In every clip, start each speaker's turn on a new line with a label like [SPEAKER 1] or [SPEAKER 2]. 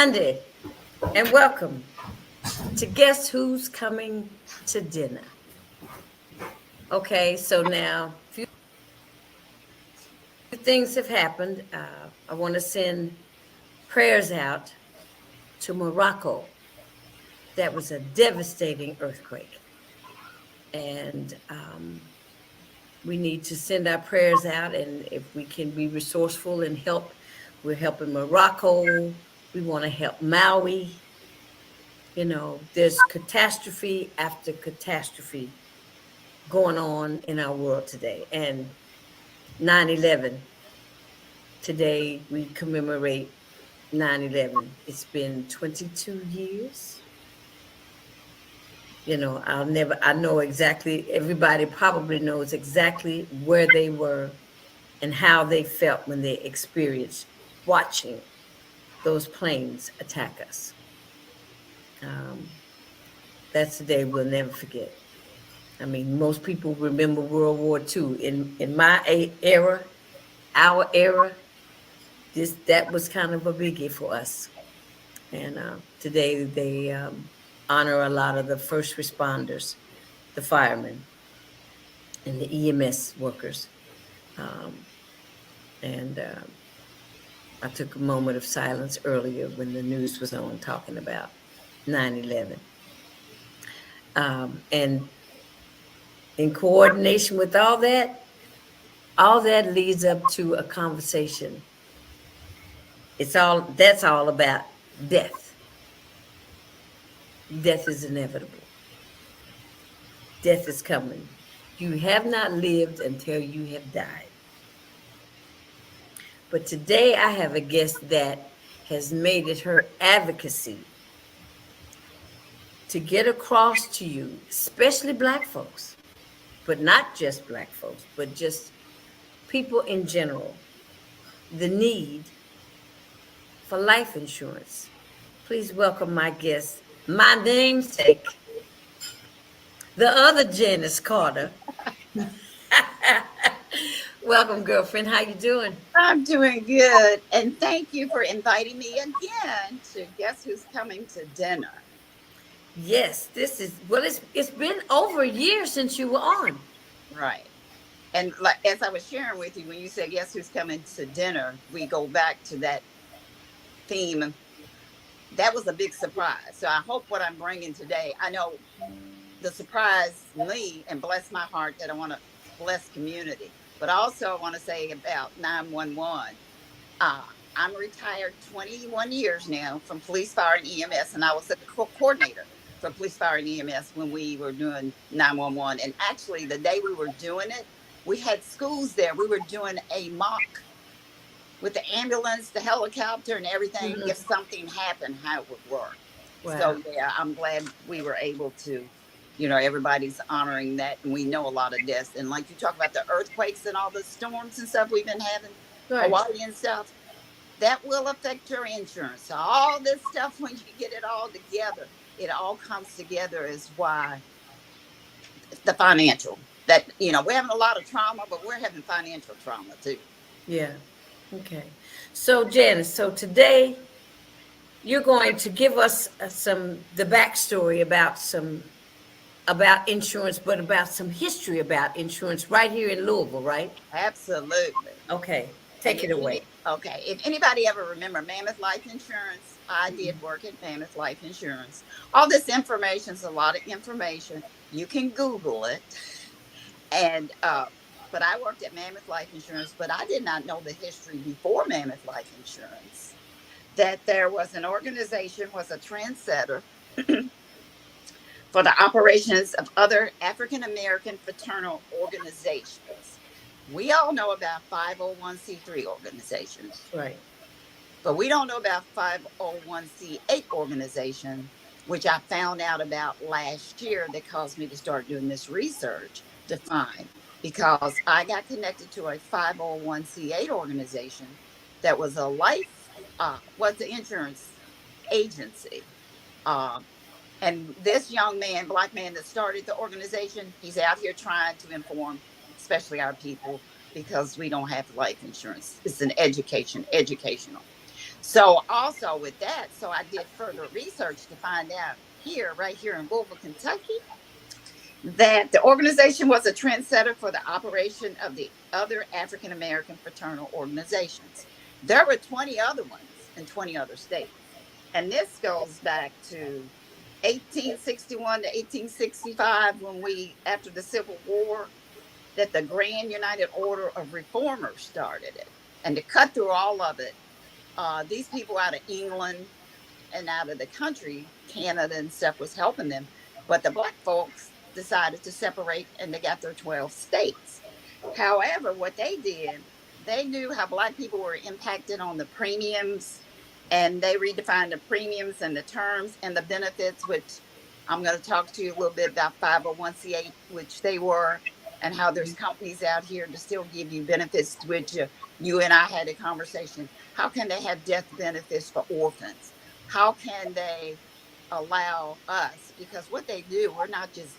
[SPEAKER 1] Sunday, and welcome to Guess Who's Coming to Dinner. Okay, so now a few things have happened. I want to send prayers out to Morocco. That was a devastating earthquake, and we need to send our prayers out. And if we can be resourceful and help, we're helping Morocco. We want to help Maui. There's catastrophe after catastrophe going on in our world today. And 9/11, today we commemorate 9/11. It's been 22 years. I know exactly, everybody probably knows exactly where they were and how they felt when they experienced watching those planes attack us. That's the day we'll never forget. I mean, most people remember World War II. In my era, our era, that was kind of a biggie for us. And today they honor a lot of the first responders, the firemen, and the EMS workers. And I took a moment of silence earlier when the news was on talking about 9/11. And in coordination with all that leads up to a conversation. That's all about death. Death is inevitable. Death is coming. You have not lived until you have died. But today I have a guest that has made it her advocacy to get across to you, especially Black folks, but not just Black folks, but just people in general, the need for life insurance. Please welcome my guest, my namesake, the other Janice Carter. Welcome, girlfriend. How you doing?
[SPEAKER 2] I'm doing good, and thank you for inviting me again to Guess Who's Coming to Dinner.
[SPEAKER 1] Yes, this is, well, it's been over a year since you were on.
[SPEAKER 2] Right. And as I was sharing with you, when you said Guess Who's Coming to Dinner, we go back to that theme. That was a big surprise. So I hope what I'm bringing today, I know the surprise me and bless my heart that I want to bless community. But also I want to say about 911. I'm retired 21 years now from police, fire, and EMS, and I was the coordinator for police, fire, and EMS when we were doing 911. And actually, the day we were doing it, we had schools there. We were doing a mock with the ambulance, the helicopter, and everything. Mm-hmm. If something happened, how it would work. Wow. So yeah, I'm glad we were able to. Everybody's honoring that, and we know a lot of deaths. And like you talk about the earthquakes and all the storms and stuff we've been having, right. Hawaii and stuff, that will affect your insurance. So all this stuff, when you get it all together, it all comes together as why the financial, that, we're having a lot of trauma, but we're having financial trauma too.
[SPEAKER 1] Yeah. Okay. So Janice, today you're going to give us the backstory about insurance, but about some history about insurance right here in Louisville, right?
[SPEAKER 2] Absolutely.
[SPEAKER 1] Okay. Take it away.
[SPEAKER 2] Okay. If anybody ever remember Mammoth Life Insurance, I did work at Mammoth Life Insurance. All this information is a lot of information. You can Google it. And, but I worked at Mammoth Life Insurance, but I did not know the history before Mammoth Life Insurance, that there was an organization, was a trendsetter for the operations of other African-American fraternal organizations. We all know about 501c3 organizations.
[SPEAKER 1] Right.
[SPEAKER 2] But we don't know about 501c8 organization, which I found out about last year that caused me to start doing this research to find, because I got connected to a 501c8 organization that was a was the insurance agency. And this young man, Black man that started the organization, he's out here trying to inform, especially our people, because we don't have life insurance. It's an educational. So also with that, so I did further research to find out here, right here in Louisville, Kentucky, that the organization was a trendsetter for the operation of the other African American fraternal organizations. There were 20 other ones in 20 other states. And this goes back to 1861 to 1865, when we, after the Civil War, that the Grand United Order of Reformers started it. And to cut through all of it, these people out of England and out of the country, Canada and stuff, was helping them. But the black folks decided to separate and they got their 12 states. However, what they did, they knew how black people were impacted on the premiums, and they redefined the premiums and the terms and the benefits, which I'm going to talk to you a little bit about 501c8, which they were, and how there's companies out here to still give you benefits, which you and I had a conversation. How can they have death benefits for orphans? How can they allow us, because what they do, we're not just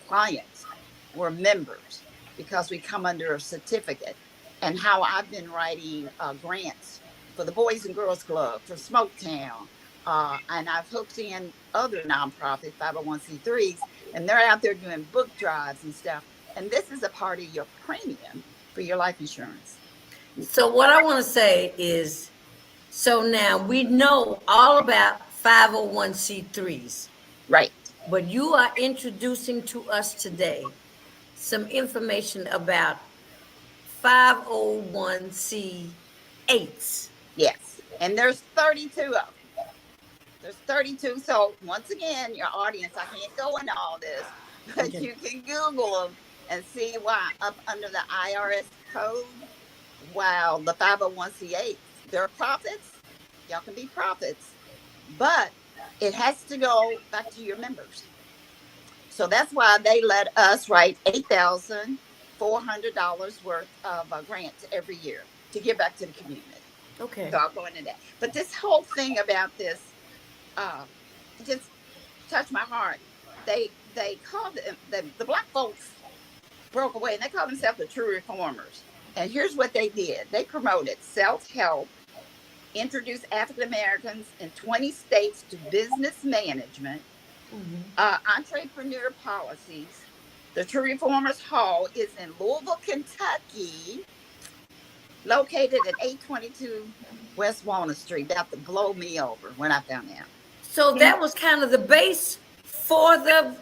[SPEAKER 2] clients, we're members, because we come under a certificate. And how I've been writing grants for the Boys and Girls Club, for Smoketown, and I've hooked in other nonprofit 501c3s, and they're out there doing book drives and stuff. And this is a part of your premium for your life insurance.
[SPEAKER 1] So what I want to say is, so now we know all about 501c3s.
[SPEAKER 2] Right.
[SPEAKER 1] But you are introducing to us today some information about 501c8s.
[SPEAKER 2] Yes. And there's 32 of them. There's 32. So once again, your audience, I can't go into all this, but okay, you can Google them and see why up under the IRS code. Wow, the 501c8s, they're profits. Y'all can be profits, but it has to go back to your members. So that's why they let us write $8,400 worth of grants every year to give back to the community.
[SPEAKER 1] Okay.
[SPEAKER 2] So I'll go into that. But this whole thing about this just touched my heart. They called the black folks broke away, and they called themselves the true reformers. And here's what they did. They promoted self-help, introduced African Americans in 20 states to business management, entrepreneur policies. The True Reformers Hall is in Louisville, Kentucky, located at 822 West Walnut Street. About to blow me over when I found out.
[SPEAKER 1] So that was kind of the base for the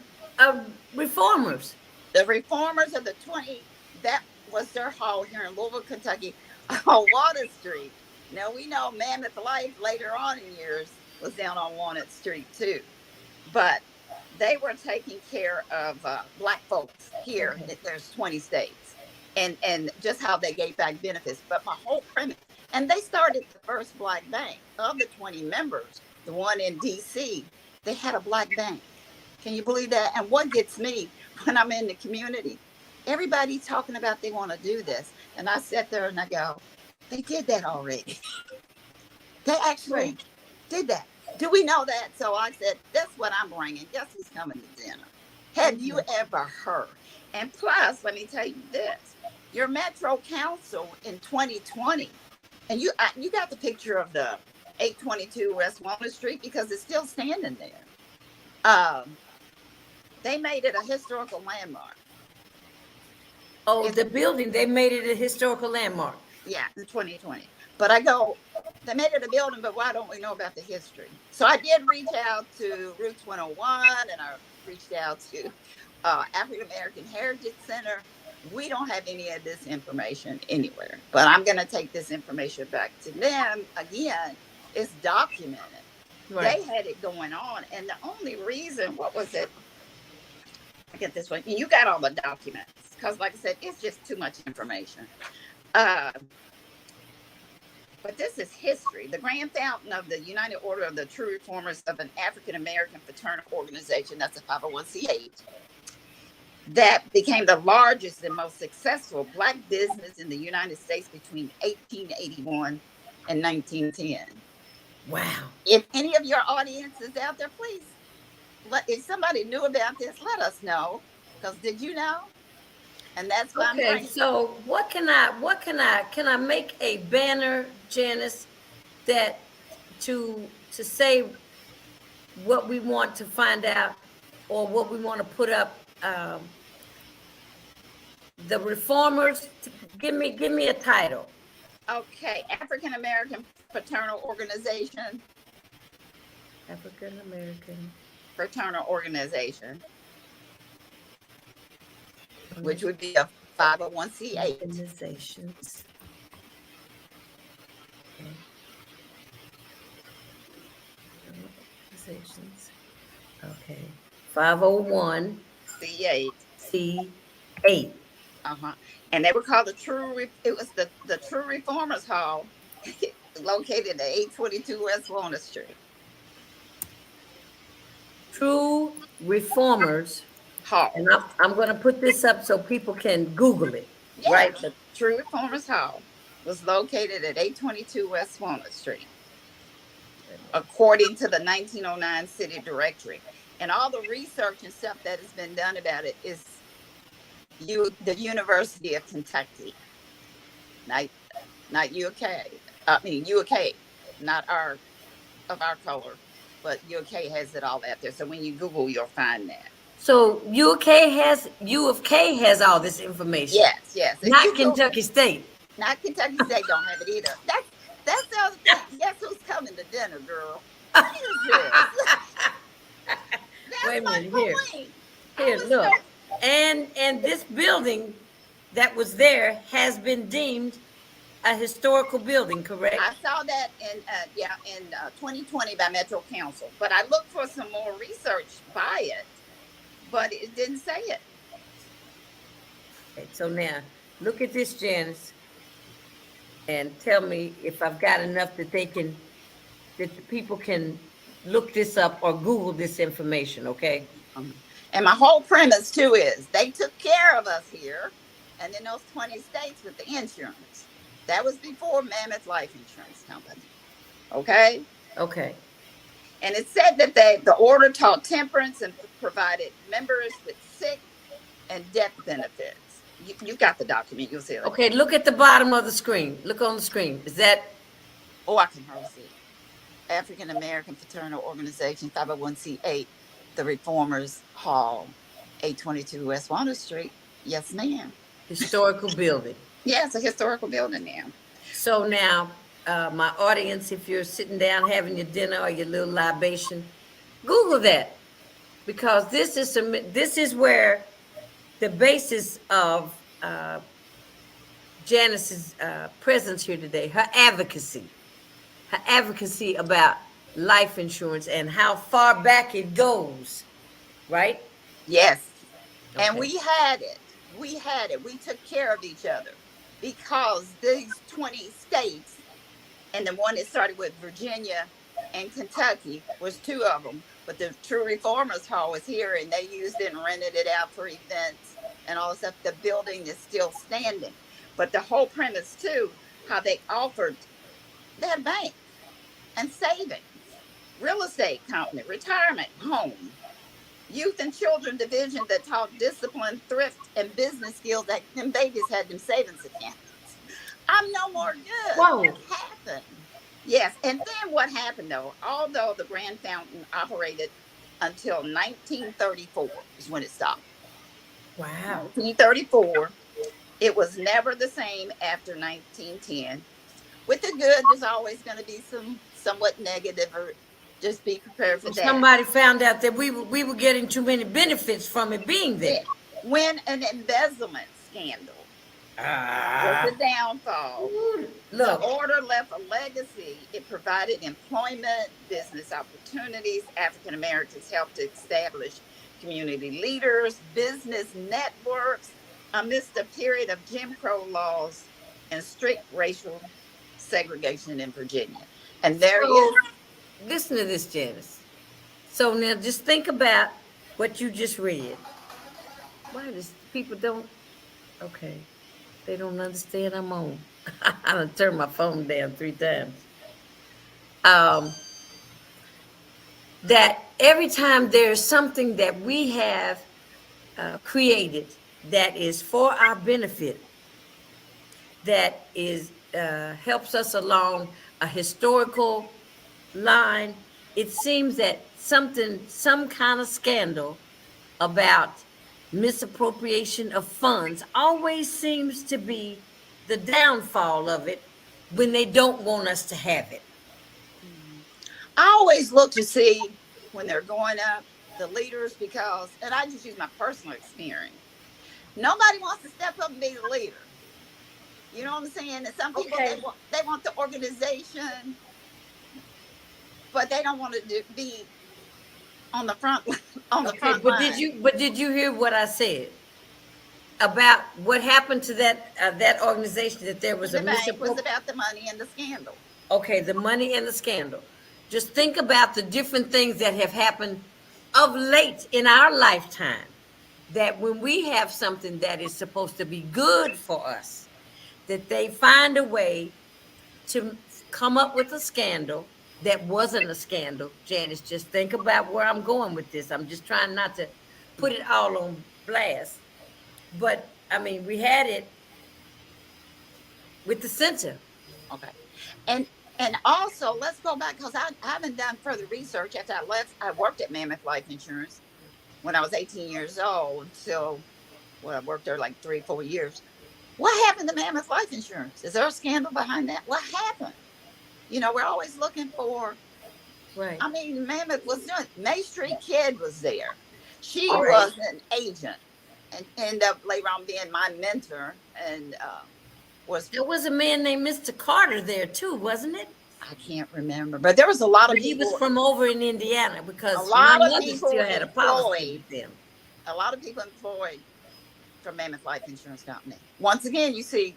[SPEAKER 1] reformers.
[SPEAKER 2] The reformers of the 20, that was their hall here in Louisville, Kentucky, on Walnut Street. Now, we know Mammoth Life later on in years was down on Walnut Street too. But they were taking care of black folks here. Okay. There's 20 states. And just how they gave back benefits. But my whole premise, and they started the first black bank. Of the 20 members, the one in D.C., they had a black bank. Can you believe that? And what gets me when I'm in the community, everybody's talking about they want to do this. And I sit there and I go, they did that already. They actually did that. Do we know that? So I said, that's what I'm bringing. Guess who's coming to dinner? Have you ever heard? And plus, let me tell you this. Your Metro Council in 2020, and you got the picture of the 822 West Walnut Street because it's still standing there. They made it a historical landmark.
[SPEAKER 1] Oh, the building, they made it a historical landmark.
[SPEAKER 2] Yeah, in 2020. But I go, they made it a building, but why don't we know about the history? So I did reach out to Roots 101, and I reached out to African American Heritage Center. We don't have any of this information anywhere, but I'm going to take this information back to them. Again, it's documented. Right. They had it going on. And the only reason, what was it? I get this one. You got all the documents because, like I said, it's just too much information. But this is history. The grand fountain of the United Order of the True Reformers of an African American fraternal organization, that's a 501c8, that became the largest and most successful black business in the United States between 1881 and 1910.
[SPEAKER 1] Wow. If
[SPEAKER 2] any of your audience is out there, please, if somebody knew about this, let us know. Because did you know? And that's why
[SPEAKER 1] okay, I'm bringing. So can I make a banner, Janice, that to say what we want to find out or what we want to put up. The reformers. Give me a title.
[SPEAKER 2] Okay, African American Fraternal Organization.
[SPEAKER 1] African American
[SPEAKER 2] Fraternal Organization, which would be a 501c8.
[SPEAKER 1] organizations. Okay. Organizations. Okay. 501
[SPEAKER 2] C8.
[SPEAKER 1] C8.
[SPEAKER 2] Uh-huh. And they were called it was the True Reformers Hall, located at 822 West Walnut Street.
[SPEAKER 1] True Reformers
[SPEAKER 2] Hall.
[SPEAKER 1] And I'm going to put this up so people can Google it.
[SPEAKER 2] Yeah,
[SPEAKER 1] right?
[SPEAKER 2] The True Reformers Hall was located at 822 West Walnut Street, according to the 1909 City Directory. And all the research and stuff that has been done about it is the University of Kentucky, not UK. I mean UK, not of our color, but UK has it all out there. So when you Google, you'll find that.
[SPEAKER 1] So U of K has all this information.
[SPEAKER 2] Yes.
[SPEAKER 1] Not Kentucky State.
[SPEAKER 2] Not Kentucky State don't have it either. That's the other thing. Guess who's coming to dinner, girl? What is this?
[SPEAKER 1] Wait a minute, here, look. And this building that was there has been deemed a historical building, correct?
[SPEAKER 2] I saw that in 2020 by Metro Council, but I looked for some more research by it, but it didn't say it.
[SPEAKER 1] Okay, so now look at this, Janice, and tell me if I've got enough that the people can look this up or Google this information, okay?
[SPEAKER 2] And my whole premise too is they took care of us here, and in those 20 states with the insurance. That was before Mammoth Life Insurance Company. Okay?
[SPEAKER 1] Okay.
[SPEAKER 2] And it said that the order taught temperance and provided members with sick and death benefits. You got the document, you'll see it.
[SPEAKER 1] Okay, look at the bottom of the screen. Look on the screen. Is that?
[SPEAKER 2] Oh, I can hardly see it. African American Fraternal Organization, 501c8, the Reformers Hall, 822 West Walnut Street. Yes, ma'am.
[SPEAKER 1] Historical building.
[SPEAKER 2] Yeah, it's a historical building now. So
[SPEAKER 1] now, my audience, if you're sitting down having your dinner or your little libation, Google that, because this is where the basis of Janice's presence here today, her advocacy about life insurance and how far back it goes, right?
[SPEAKER 2] Yes.
[SPEAKER 1] Okay.
[SPEAKER 2] And we had it. We took care of each other because these 20 states, and the one that started with Virginia and Kentucky was two of them, but the True Reformers Hall was here, and they used it and rented it out for events and all this stuff. The building is still standing. But the whole premise too, how they had a bank and savings, real estate company, retirement home, youth and children division that taught discipline, thrift, and business skills. That them babies had them savings accounts. I'm no more good.
[SPEAKER 1] Whoa.
[SPEAKER 2] What happened? Yes, and then what happened though? Although the Grand Fountain operated until 1934 is when it stopped.
[SPEAKER 1] Wow.
[SPEAKER 2] 1934. It was never the same after 1910. With the good, there's always going to be some somewhat negative, or just be prepared for that.
[SPEAKER 1] Somebody found out that we were getting too many benefits from it being there.
[SPEAKER 2] Yeah. When an embezzlement scandal was the downfall.
[SPEAKER 1] Look.
[SPEAKER 2] The order left a legacy. It provided employment, business opportunities. African Americans helped to establish community leaders, business networks, amidst a period of Jim Crow laws and strict racial segregation in Virginia. And there is.
[SPEAKER 1] Listen to this, Janice. So now just think about what you just read. Why does people don't? Okay, they don't understand I'm on. I done turned my phone down 3 times. That every time there's something that we have created that is for our benefit, that is helps us along a historical line, it seems that some kind of scandal about misappropriation of funds always seems to be the downfall of it when they don't want us to have it.
[SPEAKER 2] I always look to see when they're going up the leaders because, and I just use my personal experience. Nobody wants to step up and be the leader. You know what I'm saying? And some people
[SPEAKER 1] Okay.
[SPEAKER 2] they want the organization, but they don't want to be on the front on the
[SPEAKER 1] Okay,
[SPEAKER 2] front line.
[SPEAKER 1] but did you hear what I said about what happened to that organization, that there was
[SPEAKER 2] And
[SPEAKER 1] a
[SPEAKER 2] the bank was
[SPEAKER 1] misappropriation?
[SPEAKER 2] about the money and the scandal.
[SPEAKER 1] Okay, the money and the scandal. Just think about the different things that have happened of late in our lifetime, that when we have something that is supposed to be good for us, that they find a way to come up with a scandal that wasn't a scandal. Janice, just think about where I'm going with this. I'm just trying not to put it all on blast. But I mean, we had it with the center.
[SPEAKER 2] Okay. And and also let's go back because I haven't done further research after I left. I worked at Mammoth Life Insurance when I was 18 years old until well, I worked there like 3, 4 years. What happened to Mammoth Life Insurance? Is there a scandal behind that? What happened? You know, we're always looking for.
[SPEAKER 1] Right.
[SPEAKER 2] I mean, Mammoth was doing. May Street Kid was there. She
[SPEAKER 1] All right.
[SPEAKER 2] was an agent and ended up later on being my mentor and was.
[SPEAKER 1] There was a man named Mr. Carter there too, wasn't it?
[SPEAKER 2] I can't remember, but there was a lot of
[SPEAKER 1] But he was
[SPEAKER 2] people.
[SPEAKER 1] from over in Indiana
[SPEAKER 2] A
[SPEAKER 1] because my
[SPEAKER 2] lot of
[SPEAKER 1] mother
[SPEAKER 2] people
[SPEAKER 1] still had a policy
[SPEAKER 2] employed.
[SPEAKER 1] with them.
[SPEAKER 2] A lot of people employed from Mammoth Life Insurance Company. Once again, you see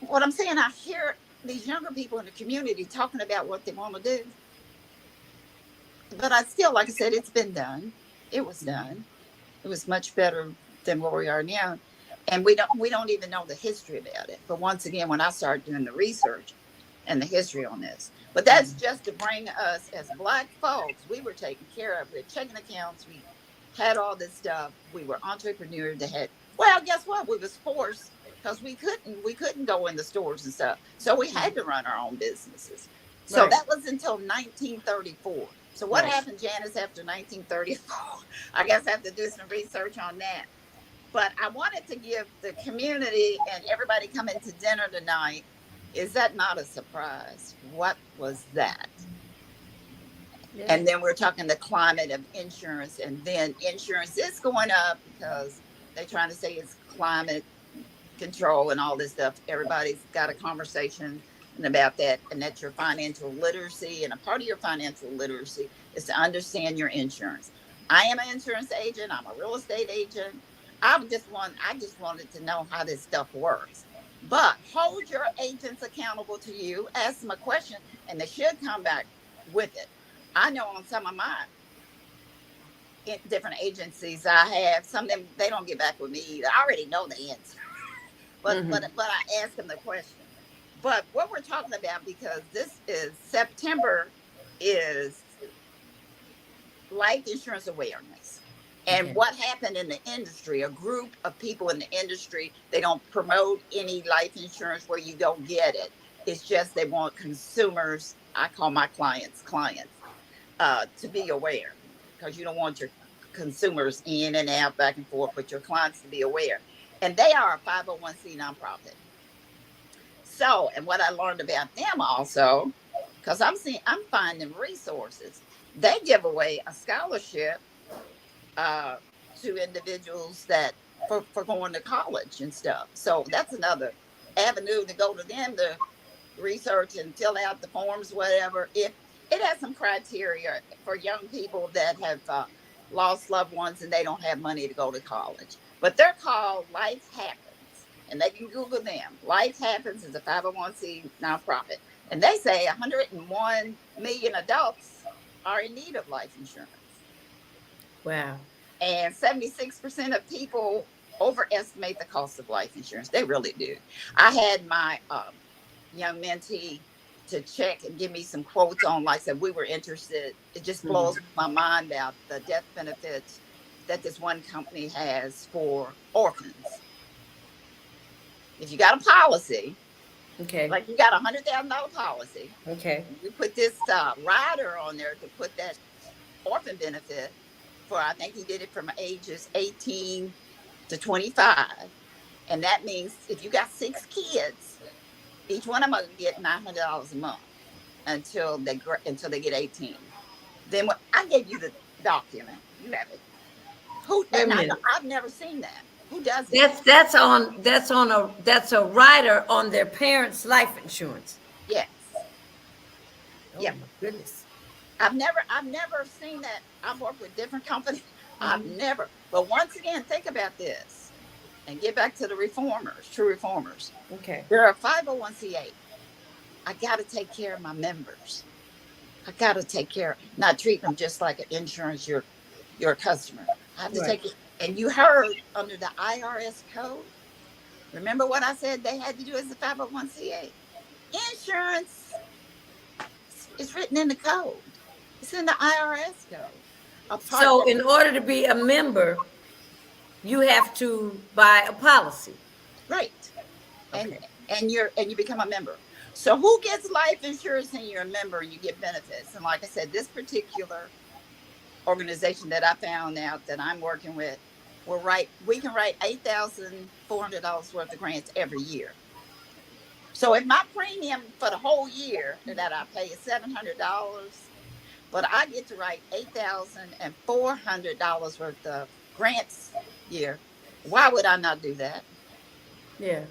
[SPEAKER 2] what I'm saying. I hear these younger people in the community talking about what they want to do, but I still, like I said, it's been done. It was done. It was much better than where we are now, and we don't even know the history about it. But once again, when I started doing the research and the history on this, but that's just to bring us as Black folks. We were taken care of. We had checking accounts. We had all this stuff. We were entrepreneurs that had. Well, guess what? We was forced because we couldn't go in the stores and stuff. So we had to run our own businesses. So
[SPEAKER 1] Right.
[SPEAKER 2] that was until 1934. So what
[SPEAKER 1] Right.
[SPEAKER 2] happened, Janice, after 1934? I guess I have to do some research on that. But I wanted to give the community and everybody coming to dinner tonight, is that not a surprise? What was that?
[SPEAKER 1] Yeah.
[SPEAKER 2] And then we're talking the climate of insurance, and then insurance is going up because they're trying to say it's climate control and all this stuff. Everybody's got a conversation about that, and that's your financial literacy. And a part of your financial literacy is to understand your insurance. I am an insurance agent. I'm a real estate agent. I just wanted to know how this stuff works. But hold your agents accountable to you. Ask them a question, and they should come back with it. I know on some of my different agencies I have, some of them they don't get back with me either. I already know the answer, but
[SPEAKER 1] Mm-hmm.
[SPEAKER 2] but I ask them the question. But what we're talking about, because this is September, is life insurance awareness. And
[SPEAKER 1] Okay.
[SPEAKER 2] what happened in the industry, a group of people in the industry, they don't promote any life insurance where you don't get it. It's just they want consumers, I call my clients, to be aware, because you don't want your consumers in and out, back and forth, but your clients to be aware. And they are a 501c nonprofit. So, and what I learned about them also, because I'm finding resources. They give away a scholarship uh, to individuals that for going to college and stuff. So that's another avenue to go to them to research and fill out the forms, whatever. If it has some criteria for young people that have lost loved ones and they don't have money to go to college, but they're called Life Happens, and they can Google them. Life Happens is a 501c nonprofit, and they say 101 million adults are in need of life insurance,
[SPEAKER 1] Wow.
[SPEAKER 2] and 76% of people overestimate the cost of life insurance. They really do. I had my young mentee to check and give me some quotes on, like I said, we were interested. It just
[SPEAKER 1] Mm-hmm.
[SPEAKER 2] blows my mind about the death benefits that this one company has for orphans. If you got a policy,
[SPEAKER 1] Okay.
[SPEAKER 2] Like you got $100,000 policy.
[SPEAKER 1] Okay.
[SPEAKER 2] You put this rider on there to put that orphan benefit for, I think he did it from ages 18 to 25. And that means if you got 6 kids, each one of them will get $900 a month until they get 18. Then what, I gave you the document. You have it. Who,
[SPEAKER 1] Wait a
[SPEAKER 2] and
[SPEAKER 1] minute.
[SPEAKER 2] I've never seen that. Who does that?
[SPEAKER 1] That's a rider on their parents' life insurance.
[SPEAKER 2] Yes.
[SPEAKER 1] Oh
[SPEAKER 2] Yeah.
[SPEAKER 1] my goodness.
[SPEAKER 2] I've never seen that. I've worked with different companies. I've
[SPEAKER 1] Mhm.
[SPEAKER 2] never. But once again, think about this and get back to the reformers, true reformers.
[SPEAKER 1] Okay.
[SPEAKER 2] They're a 501c8. I got to take care of my members. I got to take care, not treat them just like an insurance, your customer. I have to
[SPEAKER 1] Right.
[SPEAKER 2] take it. And you heard under the IRS code, remember what I said they had to do as a 501c8? Insurance is written in the code. It's in the IRS code. A part
[SPEAKER 1] So
[SPEAKER 2] that,
[SPEAKER 1] in order to be a member, you have to buy a policy.
[SPEAKER 2] right. And
[SPEAKER 1] Okay.
[SPEAKER 2] you become a member. So who gets life insurance and you're a member and you get benefits? And like I said, this particular organization that I found out that I'm working with, we can write $8,400 worth of grants every year. So if my premium for the whole year that I pay is $700, but I get to write $8,400 worth of grants year, why would I not do that?
[SPEAKER 1] Yeah.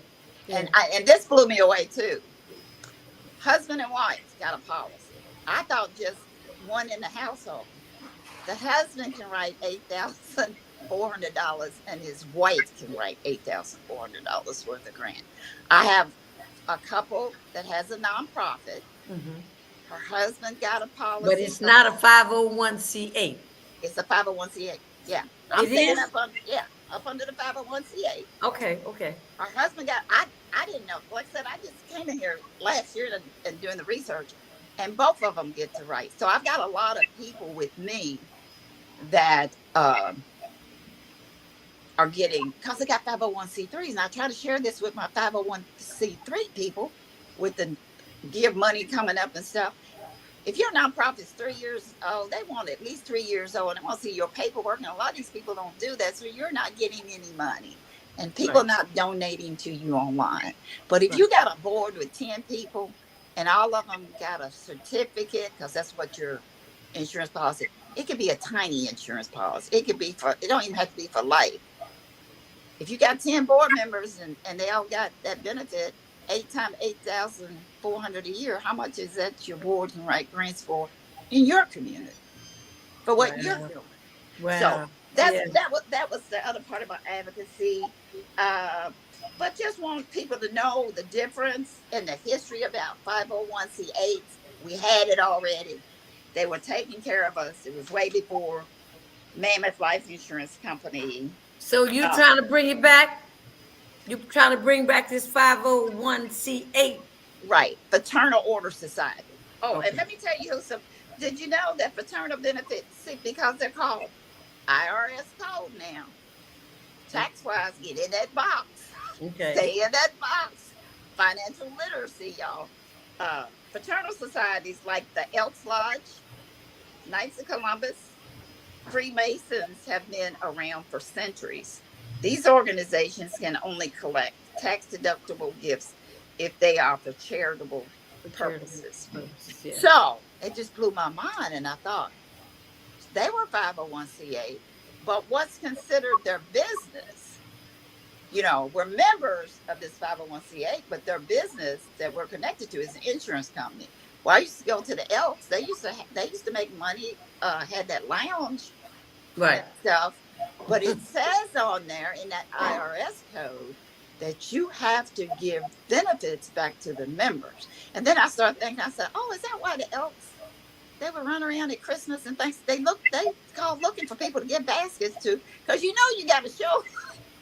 [SPEAKER 1] Yeah.
[SPEAKER 2] And this blew me away too. Husband and wife got a policy. I thought just one in the household. The husband can write $8,400 and his wife can write $8,400 worth of grant. I have a couple that has a nonprofit.
[SPEAKER 1] Mhm.
[SPEAKER 2] Her husband got a
[SPEAKER 1] But
[SPEAKER 2] policy.
[SPEAKER 1] it's not a 501c8.
[SPEAKER 2] It's a 501c8. Yeah. I'm
[SPEAKER 1] It
[SPEAKER 2] staying
[SPEAKER 1] is?
[SPEAKER 2] up under the 501c8.
[SPEAKER 1] Okay. Okay.
[SPEAKER 2] Her husband I didn't know. Like I said, I just came in here last year and doing the research, and both of them get to write. So I've got a lot of people with me that are getting, because they got 501c3s. And I try to share this with my 501c3 people with the give money coming up and stuff. If your nonprofit's 3 years old, they want at least 3 years old and they want to see your paperwork. And a lot of these people don't do that. So you're not getting any money and people
[SPEAKER 1] Right.
[SPEAKER 2] not donating to you online. But if
[SPEAKER 1] Right.
[SPEAKER 2] you got a board with 10 people and all of them got a certificate, because that's what your insurance policy, it could be a tiny insurance policy. It could be it don't even have to be for life. If you got 10 board members and they all got that benefit, 8 times 8,400 a year, how much is that your board can write grants for in your community for what you're
[SPEAKER 1] Wow.
[SPEAKER 2] doing?
[SPEAKER 1] Wow.
[SPEAKER 2] So
[SPEAKER 1] Yeah.
[SPEAKER 2] that was the other part about advocacy. But just want people to know the difference in the history about 501c8s. We had it already. They were taking care of us. It was way before Mammoth Life Insurance Company.
[SPEAKER 1] So you
[SPEAKER 2] Uh,
[SPEAKER 1] trying to bring it back? You trying to bring back this 501c8?
[SPEAKER 2] Right. Fraternal Order Society. Oh, and
[SPEAKER 1] Okay.
[SPEAKER 2] let me tell you did you know that fraternal benefits, see, because they're called IRS code now, tax wise, get in that box.
[SPEAKER 1] Okay.
[SPEAKER 2] Stay in that box. Financial literacy, y'all. Fraternal societies like the Elks Lodge, Knights of Columbus, Freemasons have been around for centuries. These organizations can only collect tax deductible gifts if they are for charitable
[SPEAKER 1] For charitable
[SPEAKER 2] purposes.
[SPEAKER 1] purposes, yeah.
[SPEAKER 2] So it just blew my mind, and I thought they were 501c8, but what's considered their business? We're members of this 501c8, but their business that we're connected to is an insurance company. Well, I used to go to the Elks. They used to make money, had that lounge
[SPEAKER 1] Right.
[SPEAKER 2] and stuff. But it says on there in that IRS code that you have to give benefits back to the members. And then I started thinking, I said, oh, is that why the Elks, they would run around at Christmas and things? They called looking for people to give baskets to, because you got to show,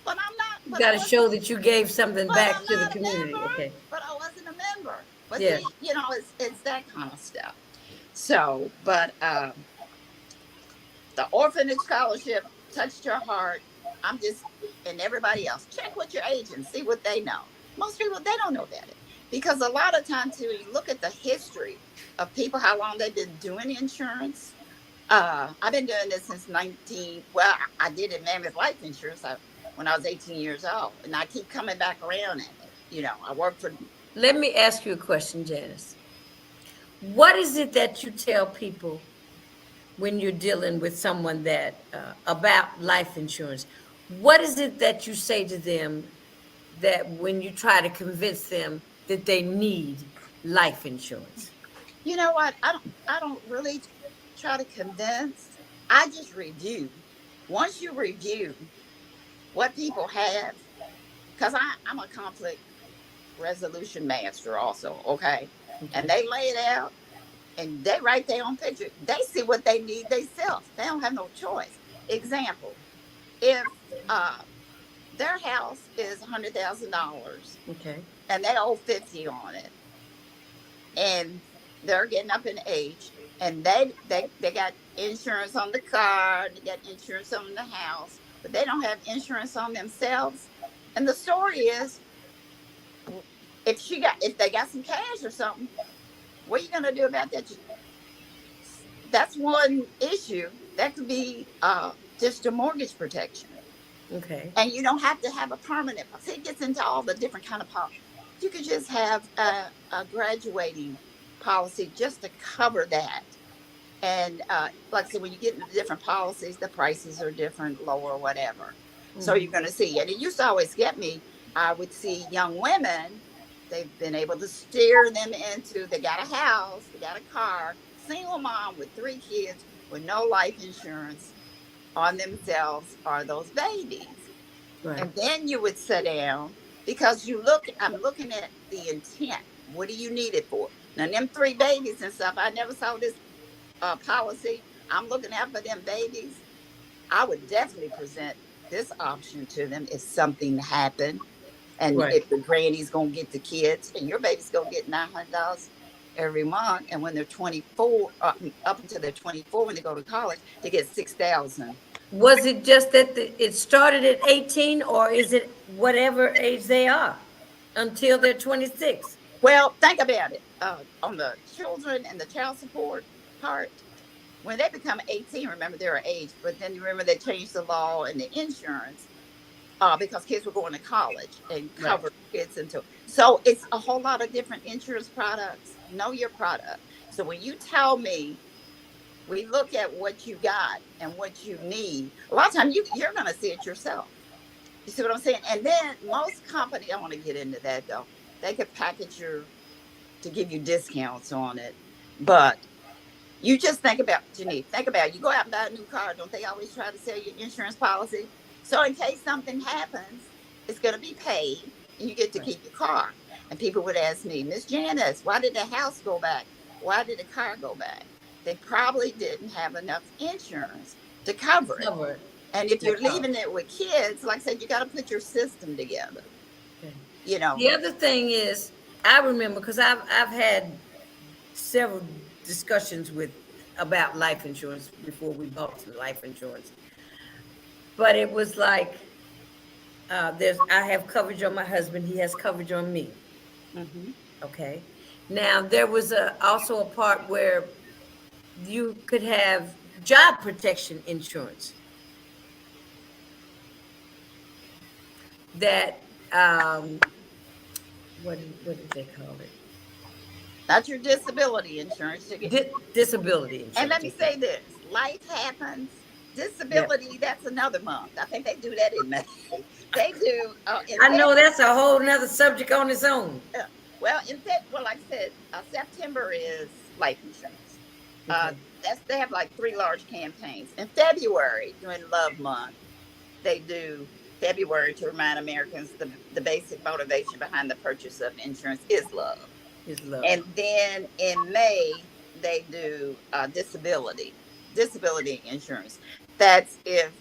[SPEAKER 2] but I'm not,
[SPEAKER 1] You
[SPEAKER 2] but
[SPEAKER 1] got
[SPEAKER 2] I
[SPEAKER 1] to
[SPEAKER 2] wasn't,
[SPEAKER 1] show that you gave something
[SPEAKER 2] but
[SPEAKER 1] back
[SPEAKER 2] I'm
[SPEAKER 1] to the
[SPEAKER 2] not a
[SPEAKER 1] community.
[SPEAKER 2] member,
[SPEAKER 1] Okay.
[SPEAKER 2] but I wasn't a member. But
[SPEAKER 1] Yeah.
[SPEAKER 2] see, it's that kind of stuff. So, but the orphanage scholarship touched your heart. And everybody else, check with your agent, see what they know. Most people, they don't know about it. Because a lot of times too, you look at the history of people, how long they've been doing insurance. I've been doing this since 19. Well, I did it Mammoth Life Insurance when I was 18 years old, and I keep coming back around in it. I work for.
[SPEAKER 1] Let me ask you a question, Janice. What is it that you tell people when you're dealing with someone that about life insurance? What is it that you say to them that when you try to convince them that they need life insurance?
[SPEAKER 2] You know what? I don't really try to convince. I just review. Once you review what people have, because I'm a conflict resolution master also, okay? And
[SPEAKER 1] Okay.
[SPEAKER 2] they lay it out and they write their own picture. They see what they need themselves. They don't have no choice. Example, if their house is $100,000
[SPEAKER 1] Okay.
[SPEAKER 2] and they owe 50 on it, and they're getting up in age, and they got insurance on the car, they got insurance on the house, but they don't have insurance on themselves. And the story is, if they got some cash or something, what are you going to do about that? That's one issue. That could be just a mortgage protection.
[SPEAKER 1] Okay.
[SPEAKER 2] And you don't have to have a permanent. See, it gets into all the different kind of policy. You could just have a graduating policy just to cover that. And like I said, when you get into different policies, the prices are different, lower, whatever. So you're going to see. And it used to always get me. I would see young women. They've been able to steer them into. They got a house, they got a car. Single mom with 3 kids with no life insurance on themselves or those babies.
[SPEAKER 1] Right.
[SPEAKER 2] And then you would sit down because I'm looking at the intent. What do you need it for? Now, them 3 babies and stuff, I never saw this policy. I'm looking out for them babies. I would definitely present this option to them if something happened. And
[SPEAKER 1] Right.
[SPEAKER 2] if the granny's going to get the kids and your baby's going to get $900 every month. And when they're 24, up until they're 24, when they go to college, they get 6,000.
[SPEAKER 1] Was it just that it started at 18, or is it whatever age they are until they're 26?
[SPEAKER 2] Well, think about it. On the children and the child support part, when they become 18, remember their age, but then you remember they changed the law and the insurance because kids were going to college and
[SPEAKER 1] Right.
[SPEAKER 2] cover kids into. So it's a whole lot of different insurance products. Know your product. So when you tell me, we look at what you got and what you need. A lot of times you're going to see it yourself. You see what I'm saying? And then most companies, I want to get into that though. They could package to give you discounts on it, but you just think about, Janine, think about it. You go out and buy a new car. Don't they always try to sell you insurance policy? So in case something happens, it's going to be paid and you get to
[SPEAKER 1] Right.
[SPEAKER 2] keep your car. And people would ask me, Miss Janice, why did the house go back? Why did the car go back? They probably didn't have enough insurance to cover it.
[SPEAKER 1] Cover it.
[SPEAKER 2] And if you're
[SPEAKER 1] That's all.
[SPEAKER 2] leaving it with kids, like I said, you got to put your system together.
[SPEAKER 1] Okay.
[SPEAKER 2] You know,
[SPEAKER 1] The other thing is, I remember because I've had several discussions about life insurance before we bought some life insurance, but it was like I have coverage on my husband, he has coverage on me.
[SPEAKER 2] hmm
[SPEAKER 1] Okay. Now there was also a part where you could have job protection insurance that what did they call it?
[SPEAKER 2] that's your disability insurance.
[SPEAKER 1] Disability
[SPEAKER 2] And let
[SPEAKER 1] insurance.
[SPEAKER 2] me
[SPEAKER 1] Okay.
[SPEAKER 2] say this, life happens.
[SPEAKER 1] Yeah.
[SPEAKER 2] Disability, that's another month. I think they do that in May. They do in
[SPEAKER 1] I know
[SPEAKER 2] February.
[SPEAKER 1] that's a whole nother subject on its own.
[SPEAKER 2] Well, well, like I said, September is life insurance.
[SPEAKER 1] Okay.
[SPEAKER 2] They have like 3 large campaigns. In February, during Love Month, they do February to remind Americans the basic motivation behind the purchase of insurance is love.
[SPEAKER 1] His love.
[SPEAKER 2] And then in May, they do disability insurance. That's if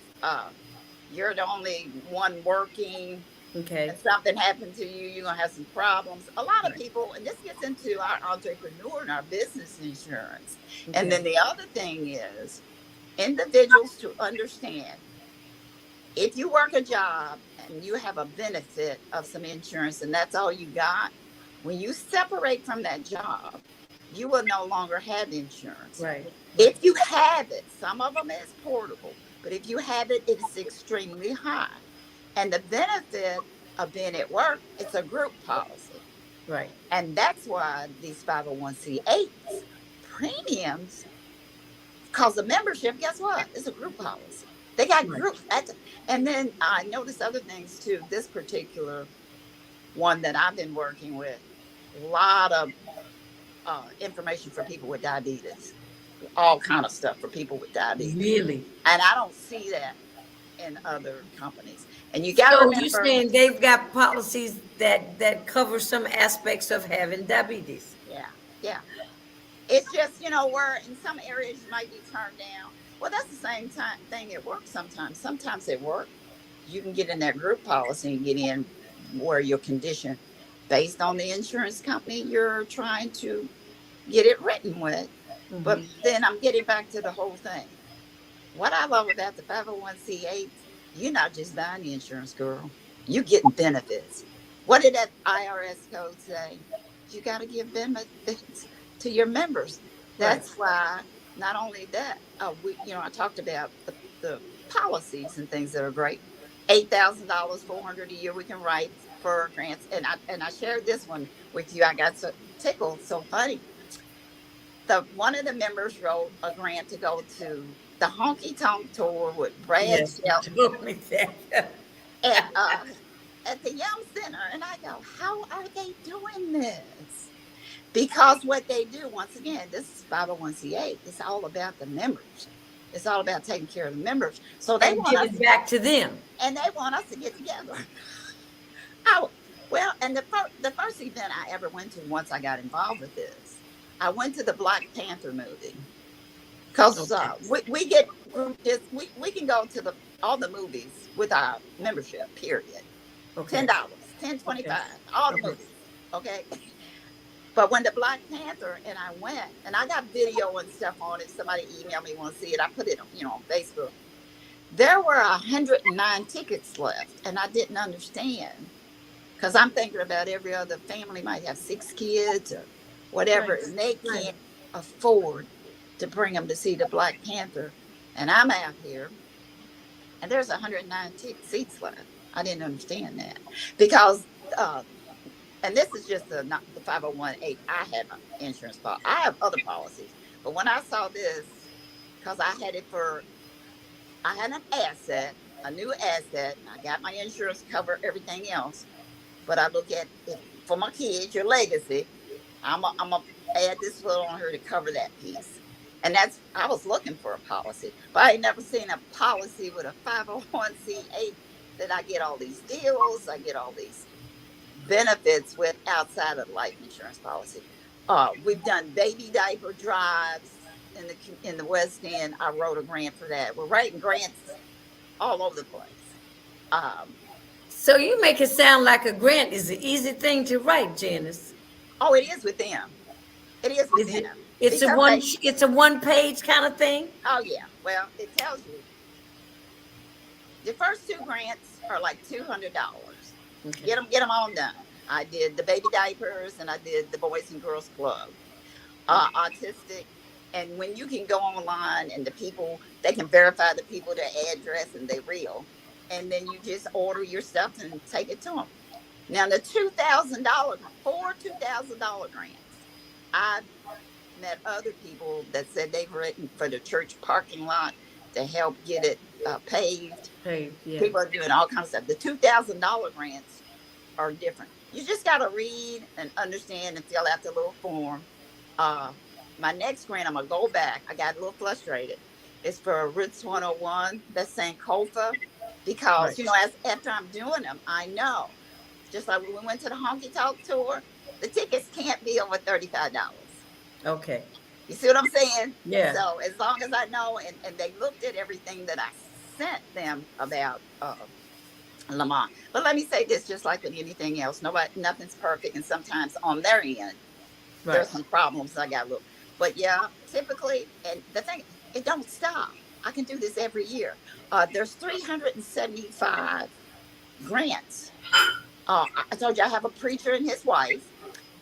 [SPEAKER 2] you're the only one working
[SPEAKER 1] Okay.
[SPEAKER 2] and something happened to you, you're going to have some problems. A lot of
[SPEAKER 1] Right.
[SPEAKER 2] people, and this gets into our entrepreneur and our business insurance. And
[SPEAKER 1] Okay.
[SPEAKER 2] then the other thing is individuals to understand, if you work a job and you have a benefit of some insurance and that's all you got, When you separate from that job, you will no longer have insurance.
[SPEAKER 1] Right.
[SPEAKER 2] If you have it, some of them is portable, but if you have it, it's extremely high. And the benefit of being at work, it's a group policy.
[SPEAKER 1] Right.
[SPEAKER 2] And that's why these 501c8s premiums, because the membership, guess what? It's a group policy. They got
[SPEAKER 1] Right.
[SPEAKER 2] groups. And then I noticed other things too. This particular one that I've been working with, a lot of information for people with diabetes, all kind of stuff for people with diabetes.
[SPEAKER 1] Really?
[SPEAKER 2] And I don't see that in other companies. And you got to
[SPEAKER 1] So you
[SPEAKER 2] remember,
[SPEAKER 1] saying they've got policies that cover some aspects of having diabetes?
[SPEAKER 2] yeah, yeah. It's just, where in some areas you might be turned down. Well, that's the same thing at work sometimes. Sometimes at work, you can get in that group policy and get in where your condition, based on the insurance company you're trying to get it written with.
[SPEAKER 1] Mm-hmm.
[SPEAKER 2] But then I'm getting back to the whole thing. What I love about the 501c8, you're not just buying the insurance, girl. You're getting benefits. What did that IRS code say? You got to give benefits to your members. That's
[SPEAKER 1] Right.
[SPEAKER 2] why, not only that, I talked about the policies and things that are great. $8,000, $400 a year we can write for grants. And I shared this one with you. I got so tickled, so funny. One of the members wrote a grant to go to the honky tonk tour with Brad
[SPEAKER 1] Yes, you
[SPEAKER 2] Shelton
[SPEAKER 1] told me that.
[SPEAKER 2] at at the Yum Center, and I go, how are they doing this? Because what they do, once again, this is 501c8. It's all about the members. It's all about taking care of the members. So they
[SPEAKER 1] And
[SPEAKER 2] want
[SPEAKER 1] give
[SPEAKER 2] us
[SPEAKER 1] it back to them.
[SPEAKER 2] and they want us to get together. And the first event I ever went to once I got involved with this, I went to the Black Panther movie. Because
[SPEAKER 1] Okay.
[SPEAKER 2] we get we can go to all the movies with our membership, period.
[SPEAKER 1] Okay.
[SPEAKER 2] $10, 10, 25,
[SPEAKER 1] Okay.
[SPEAKER 2] all the
[SPEAKER 1] Okay.
[SPEAKER 2] movies. Okay. But when the Black Panther and I went, and I got video and stuff on it, somebody emailed me, want to see it. I put it on Facebook. There were 109 tickets left, and I didn't understand because I'm thinking about every other family might have 6 kids or whatever,
[SPEAKER 1] Right.
[SPEAKER 2] and they
[SPEAKER 1] Right.
[SPEAKER 2] can't afford to bring them to see the Black Panther. And I'm out here, and there's 109 seats left. I didn't understand that because, and this is just not the 501(a). I have an insurance policy. I have other policies, but when I saw this, because I had an asset, a new asset. I got my insurance cover, everything else. But I look at it for my kids, your legacy. I'm gonna add this little on here to cover that piece. And I was looking for a policy, but I ain't never seen a policy with a 501c8 that I get all these deals, I get all these benefits with outside of the life insurance policy. We've done baby diaper drives in the West End. I wrote a grant for that. We're writing grants all over the place.
[SPEAKER 1] So you make it sound like a grant is an easy thing to write, Janice.
[SPEAKER 2] Oh, it is with them. It is with
[SPEAKER 1] Is it?
[SPEAKER 2] them
[SPEAKER 1] It's a
[SPEAKER 2] because
[SPEAKER 1] one. It's a one-page kind of thing.
[SPEAKER 2] oh yeah, well, it tells you the first 2 grants are like $200.
[SPEAKER 1] Okay.
[SPEAKER 2] Get them all done. I did the baby diapers and I did the Boys and Girls Club, autistic. And when you can go online and the people, they can verify the people, their address and they're real. And then you just order your stuff and take it to them. Now the $2,000, 2,000 grants. I met other people that said they've written for the church parking lot to help get it paved.
[SPEAKER 1] Hey, yeah.
[SPEAKER 2] People are doing all kinds of stuff. The $2,000 grants are different. You just got to read and understand and fill out the little form. My next grant, I'm going to go back. I got a little frustrated. It's for Roots 101. That's Sankofa. Because,
[SPEAKER 1] Right.
[SPEAKER 2] after I'm doing them, I know. Just like when we went to the Honky Tonk tour, the tickets can't be over $35.
[SPEAKER 1] Okay.
[SPEAKER 2] You see what I'm saying?
[SPEAKER 1] Yeah.
[SPEAKER 2] So as long as I know, and they looked at everything that I sent them about Lamont. But let me say this, just like with anything else, nothing's perfect, and sometimes on their end,
[SPEAKER 1] Right.
[SPEAKER 2] there's some problems. I got to look, but yeah, typically, and the thing, it don't stop. I can do this every year. There's 375 grants. I told you I have a preacher and his wife.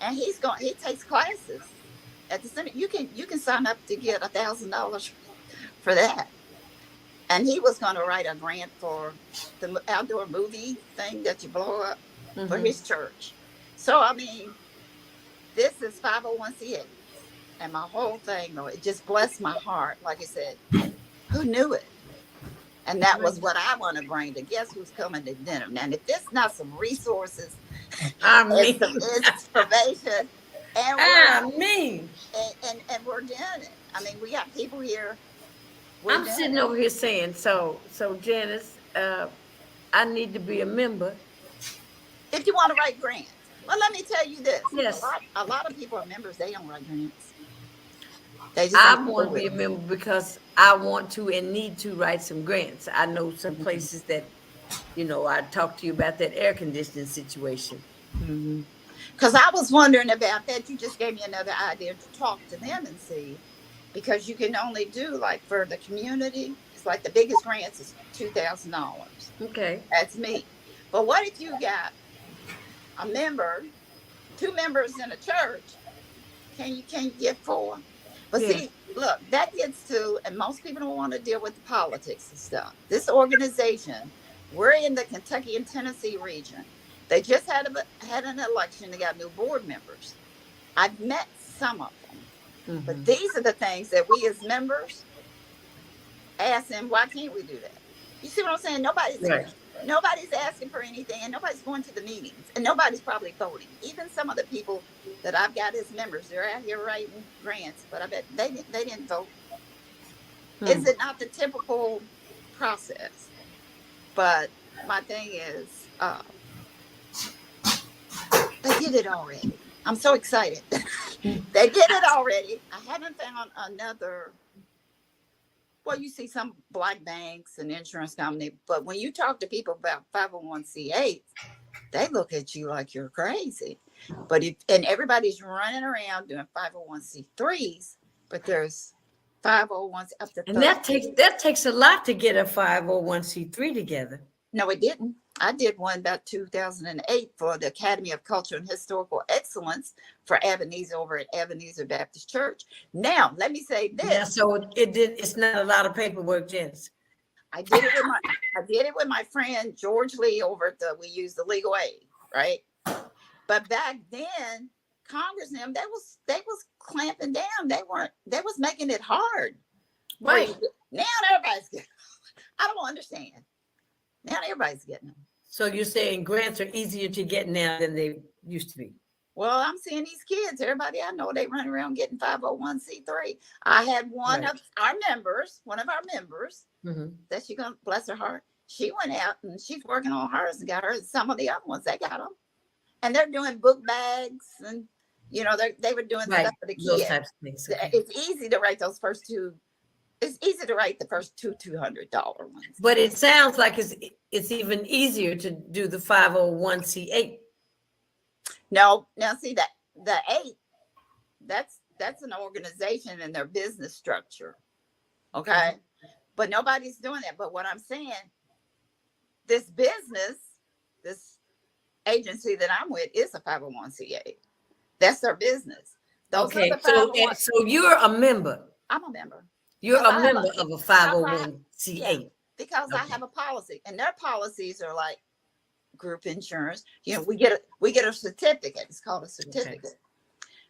[SPEAKER 2] and he takes classes at the center. You can sign up to get $1,000 for that. And he was going to write a grant for the outdoor movie thing that you blow up for
[SPEAKER 1] Mm-hmm.
[SPEAKER 2] his church. So I mean, this is 501c8, and my whole thing, though, it just blessed my heart. Like I said, who knew it? And that was what I want to bring to guess who's coming to dinner. Now, if there's not some resources
[SPEAKER 1] I
[SPEAKER 2] and some
[SPEAKER 1] mean,
[SPEAKER 2] information, and
[SPEAKER 1] I mean,
[SPEAKER 2] we're doing it. I mean, we got people here. We're
[SPEAKER 1] I'm
[SPEAKER 2] doing
[SPEAKER 1] sitting
[SPEAKER 2] it.
[SPEAKER 1] over here saying, so Janice, I need to be a member.
[SPEAKER 2] If you want to write grants, well, let me tell you this:
[SPEAKER 1] Yes,
[SPEAKER 2] a lot of people are members. They don't write grants. They just
[SPEAKER 1] I
[SPEAKER 2] want to
[SPEAKER 1] want to
[SPEAKER 2] do
[SPEAKER 1] be
[SPEAKER 2] it.
[SPEAKER 1] a member because I want to and need to write some grants. I know some places that, I talked to you about that air conditioning situation.
[SPEAKER 2] Because I was wondering about that. You just gave me another idea to talk to them and see, because you can only do like for the community. It's like the biggest grants is $2,000.
[SPEAKER 1] Okay.
[SPEAKER 2] That's me. But what if you got a member, two members in a church? Can you get four? But
[SPEAKER 1] Yeah.
[SPEAKER 2] see, look, that gets to, and most people don't want to deal with the politics and stuff. This organization, we're in the Kentucky and Tennessee region. They just had an election. They got new board members. I've met some of them, but
[SPEAKER 1] Mm-hmm.
[SPEAKER 2] these are the things that we as members ask them. Why can't we do that? You see what I'm saying?
[SPEAKER 1] Right.
[SPEAKER 2] Nobody's asking for anything, and nobody's going to the meetings, and nobody's probably voting. Even some of the people that I've got as members, they're out here writing grants, but I bet they didn't vote.
[SPEAKER 1] Hmm.
[SPEAKER 2] Is it not the typical process? But my thing is, they did it already. I'm so excited. They did it already. I haven't found another. Well, you see some black banks and insurance company, but when you talk to people about 501c8, they look at you like you're crazy. But and everybody's running around doing 501c3s, but there's 501s up to
[SPEAKER 1] And
[SPEAKER 2] 30.
[SPEAKER 1] that takes a lot to get a 501c3 together.
[SPEAKER 2] No, it didn't. I did one about 2008 for the Academy of Culture and Historical Excellence for Ebenezer over at Ebenezer Baptist Church. Now, let me say
[SPEAKER 1] Yeah,
[SPEAKER 2] this.
[SPEAKER 1] so it's not a lot of paperwork, Janice.
[SPEAKER 2] I did it with my friend George Lee over at we use the legal aid, right? But back then, Congress and them, they was clamping down. They was making it hard.
[SPEAKER 1] Right.
[SPEAKER 2] Now everybody's getting, I don't understand. Now everybody's getting them.
[SPEAKER 1] So you're saying grants are easier to get now than they used to be?
[SPEAKER 2] Well, I'm seeing these kids, everybody I know, they run around getting 501c3. I had one
[SPEAKER 1] Right.
[SPEAKER 2] of our members,
[SPEAKER 1] Mm-hmm.
[SPEAKER 2] that she gonna bless her heart. She went out and she's working on hers and got hers. Some of the other ones, they got them. And they're doing book bags and, they were doing
[SPEAKER 1] Right.
[SPEAKER 2] stuff for the
[SPEAKER 1] Those
[SPEAKER 2] kids.
[SPEAKER 1] types of things. Okay.
[SPEAKER 2] It's easy to write those first two. It's easy to write the first two $200 ones.
[SPEAKER 1] But it sounds like it's even easier to do the 501c8.
[SPEAKER 2] No, now see that the 8, that's an organization and their business structure. Okay. But nobody's doing that. But what I'm saying, this agency that I'm with is a 501c8. That's their business. Those
[SPEAKER 1] Okay,
[SPEAKER 2] are the
[SPEAKER 1] so you're a member.
[SPEAKER 2] I'm a member.
[SPEAKER 1] You're
[SPEAKER 2] Because
[SPEAKER 1] a member of a 501c8.
[SPEAKER 2] Because I
[SPEAKER 1] Okay.
[SPEAKER 2] have a policy, and their policies are like group insurance. We get a certificate. It's called a certificate.
[SPEAKER 1] Okay.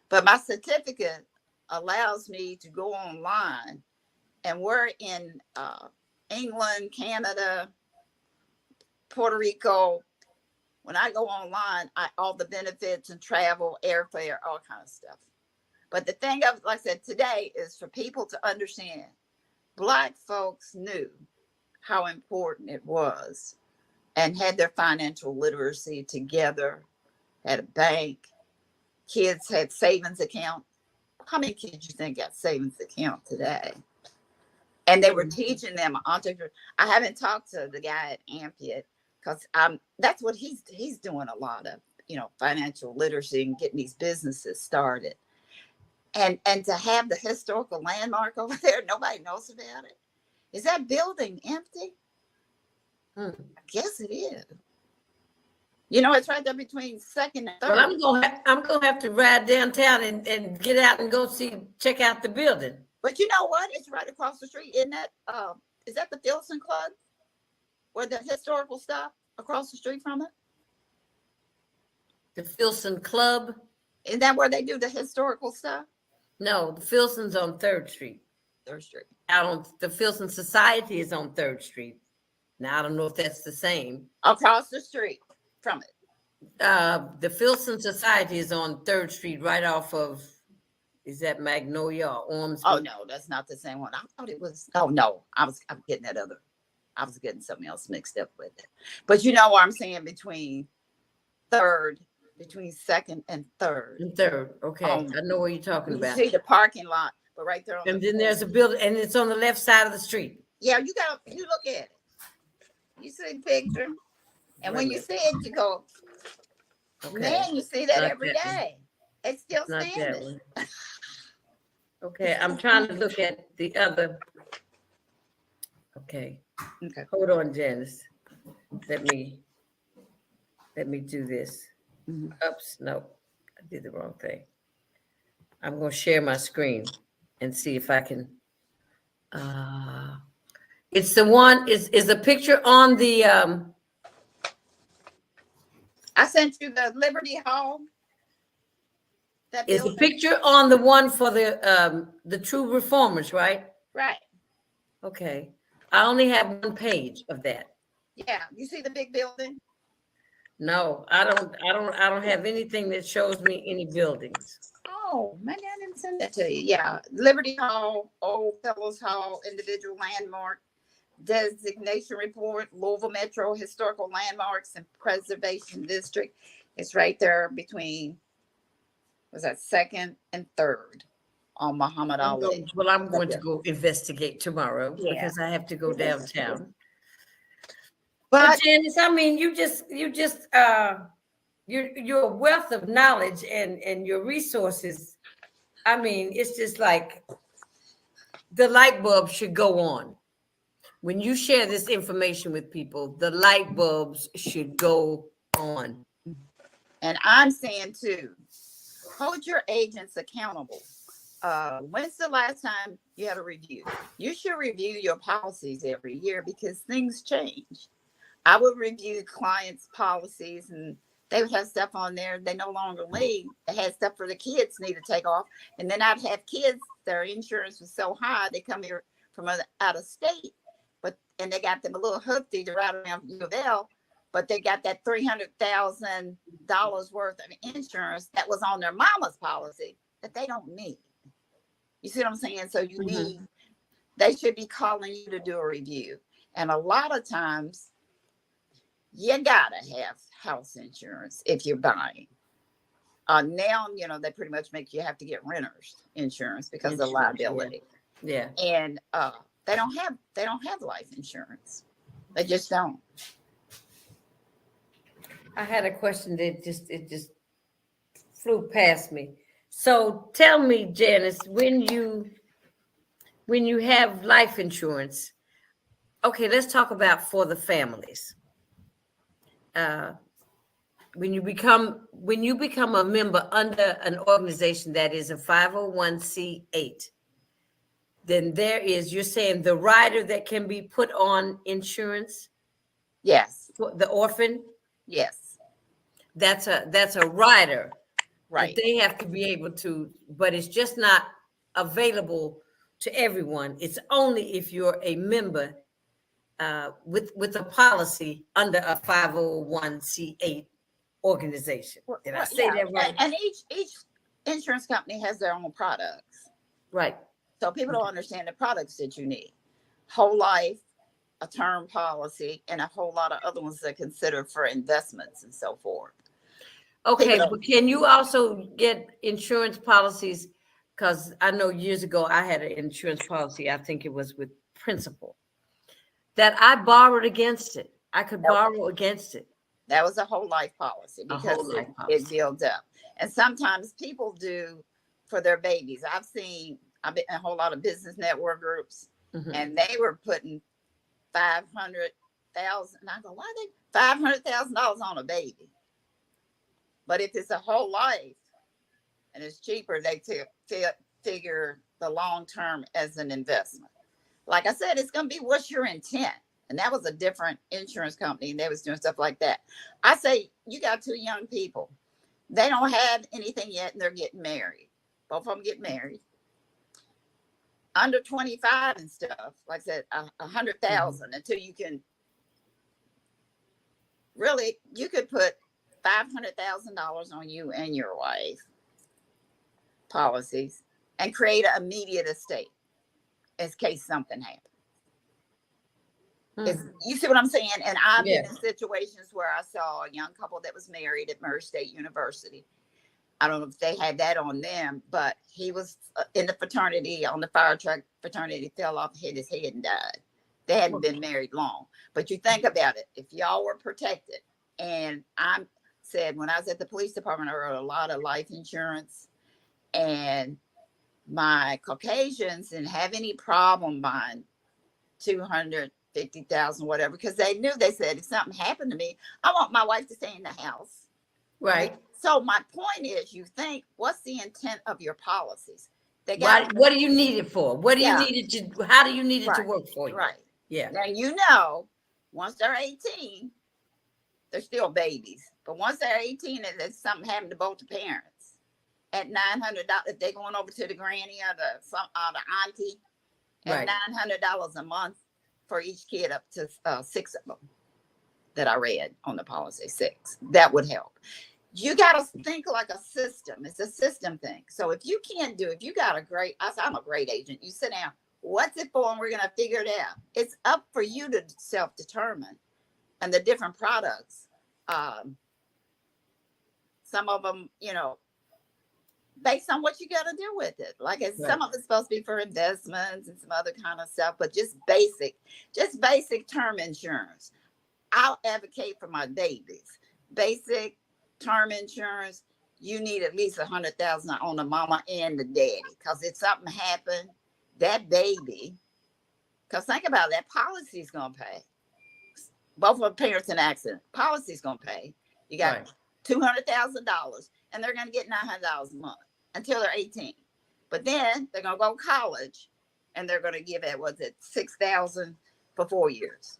[SPEAKER 2] But my certificate allows me to go online, and we're in England, Canada, Puerto Rico. When I go online, all the benefits and travel, airfare, all kind of stuff. But the thing of, like I said, today is for people to understand. Black folks knew how important it was and had their financial literacy together, had a bank. Kids had savings account. How many kids you think got savings account today? And they were teaching them entrepreneur. I haven't talked to the guy at AMP yet, because that's what he's doing, a lot of financial literacy and getting these businesses started. And to have the historical landmark over there, nobody knows about it. Is that building empty?
[SPEAKER 1] Hmm.
[SPEAKER 2] I guess it is. You know, it's right there between second and third.
[SPEAKER 1] Well, I'm gonna have to ride downtown and get out and go check out the building.
[SPEAKER 2] But you know what? It's right across the street. Isn't that is that the Filson Club? Or the historical stuff across the street from it?
[SPEAKER 1] The Filson Club?
[SPEAKER 2] Is that where they do the historical stuff?
[SPEAKER 1] No, the Filson's on 3rd Street.
[SPEAKER 2] 3rd Street.
[SPEAKER 1] Out on the Filson Society is on 3rd Street. Now I don't know if that's the same.
[SPEAKER 2] Across the street from it.
[SPEAKER 1] The Filson Society is on 3rd Street, right off of, is that Magnolia or Ormsby?
[SPEAKER 2] Oh no, that's not the same one. I thought it was. Oh no, I'm getting that other. I was getting something else mixed up with it. But you know what I'm saying, between 2nd and 3rd.
[SPEAKER 1] And 3rd, okay. I know what you're talking about.
[SPEAKER 2] You see the parking lot, but right there on
[SPEAKER 1] and then there's a building, and it's on the left side of the street.
[SPEAKER 2] Yeah, you look at it. You see the picture. And when you see it, you go,
[SPEAKER 1] okay.
[SPEAKER 2] Man, you see that
[SPEAKER 1] Not
[SPEAKER 2] every
[SPEAKER 1] that
[SPEAKER 2] day. It's still
[SPEAKER 1] Not
[SPEAKER 2] standing.
[SPEAKER 1] Okay, I'm trying to look at the other. Okay. Hold on, Janice. Let me do this.
[SPEAKER 2] Mhm.
[SPEAKER 1] Oops, no, I did the wrong thing. I'm going to share my screen and see if I can. It's the one. Is the picture on the?
[SPEAKER 2] I sent you the Liberty Hall.
[SPEAKER 1] Is the picture on the one for the True Reformers, right?
[SPEAKER 2] Right.
[SPEAKER 1] Okay. I only have one page of that.
[SPEAKER 2] Yeah. You see the big building?
[SPEAKER 1] No, I don't have anything that shows me any buildings.
[SPEAKER 2] Oh, maybe I didn't send that to you. Yeah. Liberty Hall, Old Fellows Hall, individual landmark designation report, Louisville Metro Historical Landmarks and Preservation District. It's right there between, was that 2nd and 3rd on Muhammad Ali.
[SPEAKER 1] Well, I'm going to go investigate tomorrow
[SPEAKER 2] Yeah.
[SPEAKER 1] because I have to go downtown.
[SPEAKER 2] But
[SPEAKER 1] Janice, I mean, your wealth of knowledge and your resources. I mean, it's just like the light bulb should go on. When you share this information with people, the light bulbs should go on.
[SPEAKER 2] And I'm saying too, hold your agents accountable. When's the last time you had a review? You should review your policies every year because things change. I would review clients' policies and they would have stuff on there they no longer need. They had stuff for the kids need to take off. And then I'd have kids, their insurance was so high, they come here from out of state, and they got them a little hoopty to ride around U of L, but they got that $300,000 worth of insurance that was on their mama's policy that they don't need. You see what I'm saying? So you need, they should be calling you to do a review. And a lot of times you gotta have house insurance if you're buying. Now, they pretty much make you have to get renters insurance because of liability.
[SPEAKER 1] Yeah.
[SPEAKER 2] And they don't have life insurance. They just don't.
[SPEAKER 1] I had a question that it just flew past me. So tell me, Janice, when you have life insurance, okay, let's talk about for the families. When you become a member under an organization that is a 501c8, then you're saying the rider that can be put on insurance?
[SPEAKER 2] Yes.
[SPEAKER 1] The orphan?
[SPEAKER 2] Yes.
[SPEAKER 1] That's a rider.
[SPEAKER 2] Right.
[SPEAKER 1] They have to be able to, but it's just not available to everyone. It's only if you're a member with a policy under a 501c8 organization. Did I say that right?
[SPEAKER 2] And each insurance company has their own products.
[SPEAKER 1] Right.
[SPEAKER 2] So people don't understand the products that you need. Whole life, a term policy, and a whole lot of other ones that consider for investments and so forth.
[SPEAKER 1] Okay, but can you also get insurance policies? Because I know years ago I had an insurance policy, I think it was with Principal, that I borrowed against it. I could borrow against it.
[SPEAKER 2] That was a whole life policy because it builds up. And sometimes people do for their babies. I've been in a whole lot of business network groups, and they were putting $500,000. And I go, why are they $500,000 on a baby? But if it's a whole life and it's cheaper, they figure the long term as an investment. Like I said, it's going to be what's your intent. And that was a different insurance company, and they was doing stuff like that. I say, you got two young people. They don't have anything yet, and they're getting married. Both of them get married. Under 25 and stuff, like I said, 100,000 until you can really, you could put $500,000 on you and your wife policies and create an immediate estate in case something happens. You see what I'm saying? And I've been in situations where I saw a young couple that was married at Murray State University. I don't know if they had that on them, but he was in the fraternity, on the fire truck fraternity, fell off, hit his head and died. They hadn't been married long. But you think about it, if y'all were protected, and I said, when I was at the police department, I wrote a lot of life insurance, and my Caucasians didn't have any problem buying 250,000, whatever, because they knew, they said, if something happened to me, I want my wife to stay in the house.
[SPEAKER 1] Right.
[SPEAKER 2] So my point is, you think, what's the intent of your policies?
[SPEAKER 1] What do you need it for? What do you need it to, how do you need it to work for you?
[SPEAKER 2] Right.
[SPEAKER 1] Yeah.
[SPEAKER 2] Now, you know, once they're 18, they're still babies. But once they're 18 and there's something happened to both the parents, at $900, if they're going over to the granny or the auntie, at $900 a month for each kid, up to 6 of them that I read on the policy, 6. That would help. You got to think like a system. It's a system thing. So if you can't do, if you got I'm a great agent. You sit down, what's it for? And we're going to figure it out. It's up for you to self-determine. And the different products, some of them, you know, based on what you got to do with it. Like some of it's supposed to be for investments and some other kind of stuff, but just basic term insurance. I'll advocate for my babies. Basic term insurance, you need at least 100,000 on the mama and the daddy, because if something happened, that baby, because think about it, that policy's gonna pay. Both of the parents in an accident, policy's gonna pay. You got $200,000, and they're gonna get $900 a month until they're 18. But then they're gonna go to college, and they're gonna give it, $6,000 for 4 years.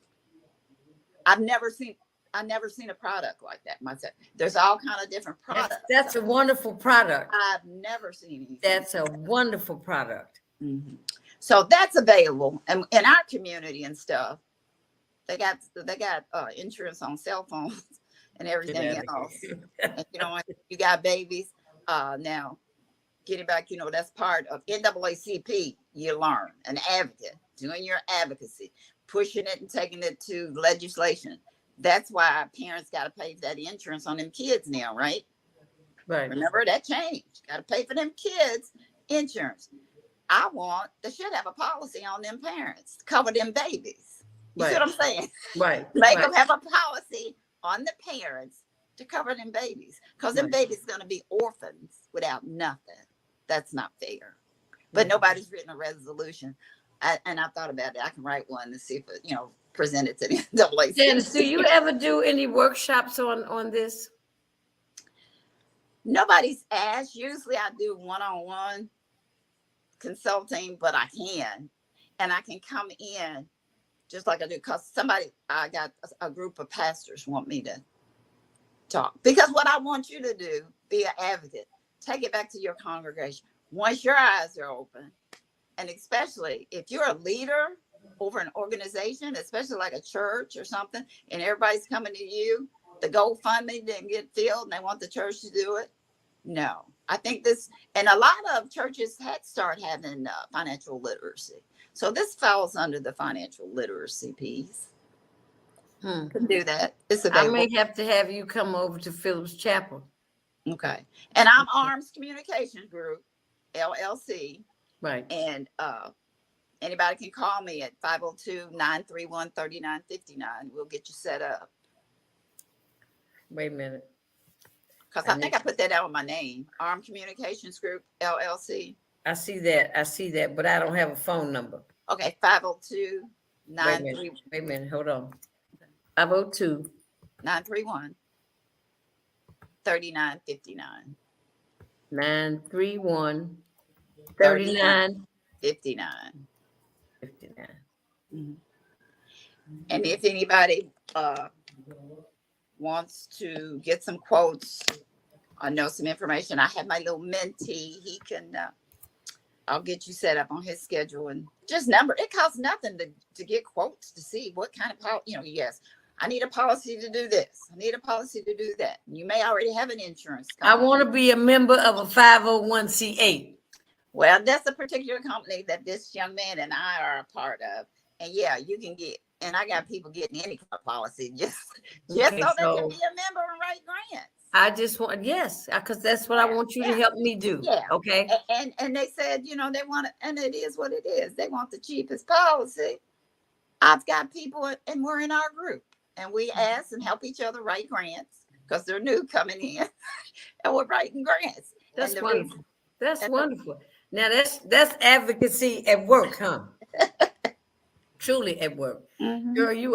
[SPEAKER 2] I've never seen a product like that myself. There's all kind of different products.
[SPEAKER 1] That's a wonderful product.
[SPEAKER 2] I've never seen anything.
[SPEAKER 1] That's a wonderful product.
[SPEAKER 2] Mm-hmm. So that's available, and in our community and stuff, they got insurance on cell phones and everything else. And, you know, you got babies. Now, getting back, you know, that's part of NAACP. You learn an advocate, doing your advocacy, pushing it and taking it to legislation. That's why parents got to pay for that insurance on them kids now, right?
[SPEAKER 1] Right.
[SPEAKER 2] Remember, that changed. Got to pay for them kids insurance. They should have a policy on them parents to cover them babies. You see what I'm saying?
[SPEAKER 1] Right.
[SPEAKER 2] Make them have a policy on the parents to cover them babies, because them babies going to be orphans without nothing. That's not fair. But nobody's written a resolution. And I thought about it. I can write one to see if it, present it to the NAACP.
[SPEAKER 1] Janice, do you ever do any workshops on this?
[SPEAKER 2] Nobody's asked. Usually I do one-on-one consulting, but I can. And I can come in just like I do, because I got a group of pastors want me to talk. Because what I want you to do, be an advocate. Take it back to your congregation. Once your eyes are open, and especially if you're a leader over an organization, especially like a church or something, and everybody's coming to you, the GoFundMe didn't get filled and they want the church to do it. No, I think and a lot of churches had started having financial literacy. So this falls under the financial literacy piece. Can do that. It's available.
[SPEAKER 1] I may have to have you come over to Phillips Chapel.
[SPEAKER 2] Okay. And I'm Arms Communications Group, LLC.
[SPEAKER 1] Right.
[SPEAKER 2] And anybody can call me at 502-931-3959. We'll get you set up.
[SPEAKER 1] Wait a minute.
[SPEAKER 2] Because I think I put that out with my name. Armed Communications Group, LLC.
[SPEAKER 1] I see that, but I don't have a phone number.
[SPEAKER 2] Okay, 502-931.
[SPEAKER 1] Wait a minute, hold on. 502-931-3959.
[SPEAKER 2] 3959.
[SPEAKER 1] 931 39
[SPEAKER 2] 59.
[SPEAKER 1] 59.
[SPEAKER 2] Mhm. And if anybody wants to get some quotes or know some information, I have my little mentee. He can, I'll get you set up on his schedule and just number. It costs nothing to get quotes to see what kind of yes, I need a policy to do this. I need a policy to do that. You may already have an insurance
[SPEAKER 1] I
[SPEAKER 2] company.
[SPEAKER 1] want to be a member of a 501c8.
[SPEAKER 2] Well, that's a particular company that this young man and I are a part of. And yeah, you can get, and I got people getting any kind of policy just
[SPEAKER 1] Okay,
[SPEAKER 2] so they can
[SPEAKER 1] so
[SPEAKER 2] be a member and write grants.
[SPEAKER 1] I just want, yes, because that's what I want you to help me do.
[SPEAKER 2] Yeah.
[SPEAKER 1] Okay.
[SPEAKER 2] And they said, they want it, and it is what it is. They want the cheapest policy. I've got people, and we're in our group, and we ask and help each other write grants because they're new coming in, and we're writing grants.
[SPEAKER 1] That's
[SPEAKER 2] and
[SPEAKER 1] wonderful. That's wonderful. Now that's advocacy at work, huh? Truly at work.
[SPEAKER 2] Mm-hmm.
[SPEAKER 1] Girl, you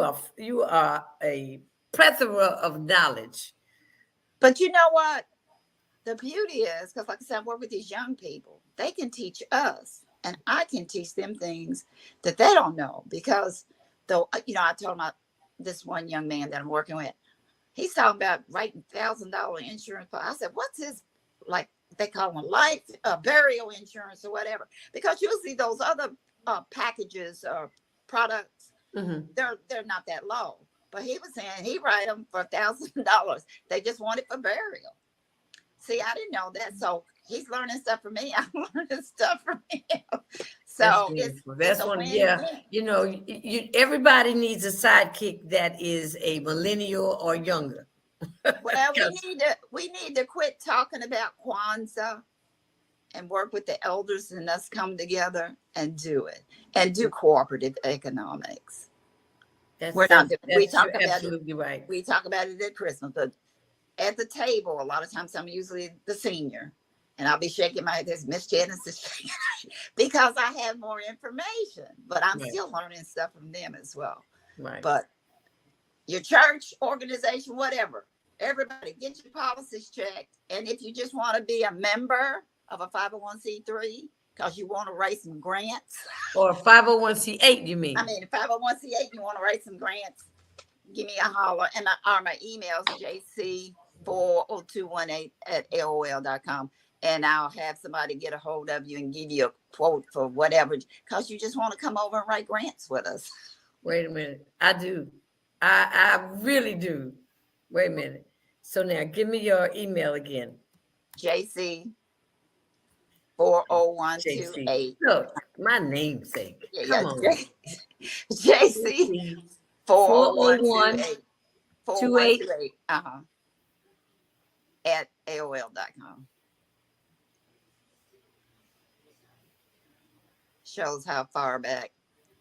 [SPEAKER 1] are a plethora of knowledge.
[SPEAKER 2] But you know what? The beauty is, because like I said, I work with these young people. They can teach us, and I can teach them things that they don't know. Because though, I told my this one young man that I'm working with, he's talking about writing $1,000 insurance. I said, what's his, like they call them life burial insurance or whatever? Because usually those other packages or products, they're not that low. But he was saying he write them for $1,000. They just want it for burial. See, I didn't know that. So he's learning stuff from me. I'm learning stuff from him. So it's a win-win.
[SPEAKER 1] Yeah. Everybody needs a sidekick that is a millennial or younger.
[SPEAKER 2] Well, we need to quit talking about Kwanzaa and work with the elders and us come together and do it and do cooperative economics. We talk about
[SPEAKER 1] absolutely
[SPEAKER 2] it.
[SPEAKER 1] Right.
[SPEAKER 2] We talk about it at Christmas, but at the table, a lot of times I'm usually the senior, and I'll be shaking my head. This Miss Janice is shaking because I have more information, but I'm still learning stuff from them as well.
[SPEAKER 1] Right.
[SPEAKER 2] But your church, organization, whatever, everybody get your policies checked. And if you just want to be a member of a 501c3 because you want to write some grants.
[SPEAKER 1] Or 501c8, you mean?
[SPEAKER 2] I mean, 501c8, you want to write some grants, give me a holler. And my email is jc40218@aol.com. And I'll have somebody get a hold of you and give you a quote for whatever, because you just want to come over and write grants with us.
[SPEAKER 1] Wait a minute. I do. I really do. Wait a minute. So now give me your email again.
[SPEAKER 2] JC40128.
[SPEAKER 1] Look, my namesake. Come on.
[SPEAKER 2] JC40128. 4128. At AOL.com. Shows how far back.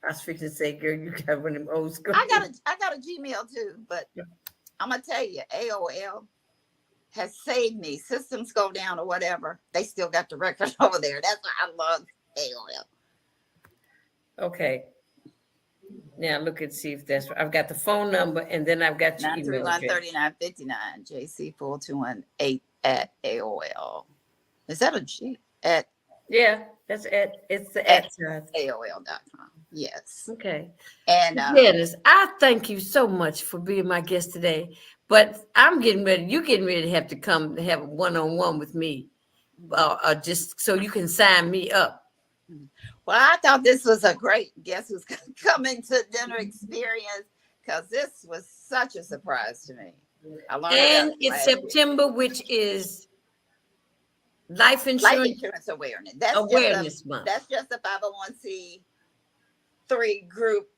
[SPEAKER 1] I was fixing to say, girl, you got one of them old school.
[SPEAKER 2] I got a Gmail too, but I'm gonna tell you, AOL has saved me. Systems go down or whatever, they still got the record over there. That's why I love AOL.
[SPEAKER 1] Okay. Now look and see if that's right. I've got the phone number, and then I've got your email address.
[SPEAKER 2] 931-3959, JC40218 at AOL. Is that a G? At?
[SPEAKER 1] Yeah, that's it's the at
[SPEAKER 2] AOL.com. Yes.
[SPEAKER 1] Okay.
[SPEAKER 2] And
[SPEAKER 1] Janice, I thank you so much for being my guest today. But I'm getting ready. You're getting ready to have to come to have a one-on-one with me, just so you can sign me up.
[SPEAKER 2] Well, I thought this was a great Guess Who's Coming to Dinner experience, because this was such a surprise to me. I learned
[SPEAKER 1] and it's September, which is life insurance
[SPEAKER 2] awareness.
[SPEAKER 1] Month.
[SPEAKER 2] That's just a 501c3 group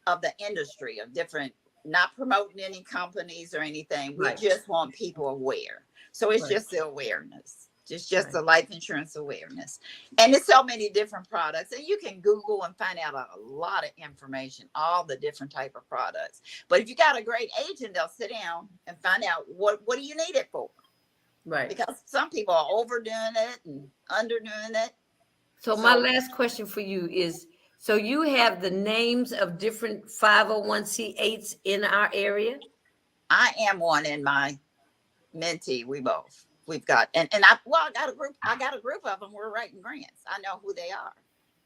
[SPEAKER 2] of the industry of different, not promoting any companies or anything. We just want people aware. So it's just the awareness. Just the life insurance awareness. And there's so many different products. And you can Google and find out a lot of information, all the different type of products. But if you got a great agent, they'll sit down and find out what do you need it for?
[SPEAKER 1] Right.
[SPEAKER 2] Because some people are overdoing it and underdoing it.
[SPEAKER 1] So my last question for you is, so you have the names of different 501c8s in our area?
[SPEAKER 2] I am one in my mentee. We've got, and I got a group of them. We're writing grants. I know who they are.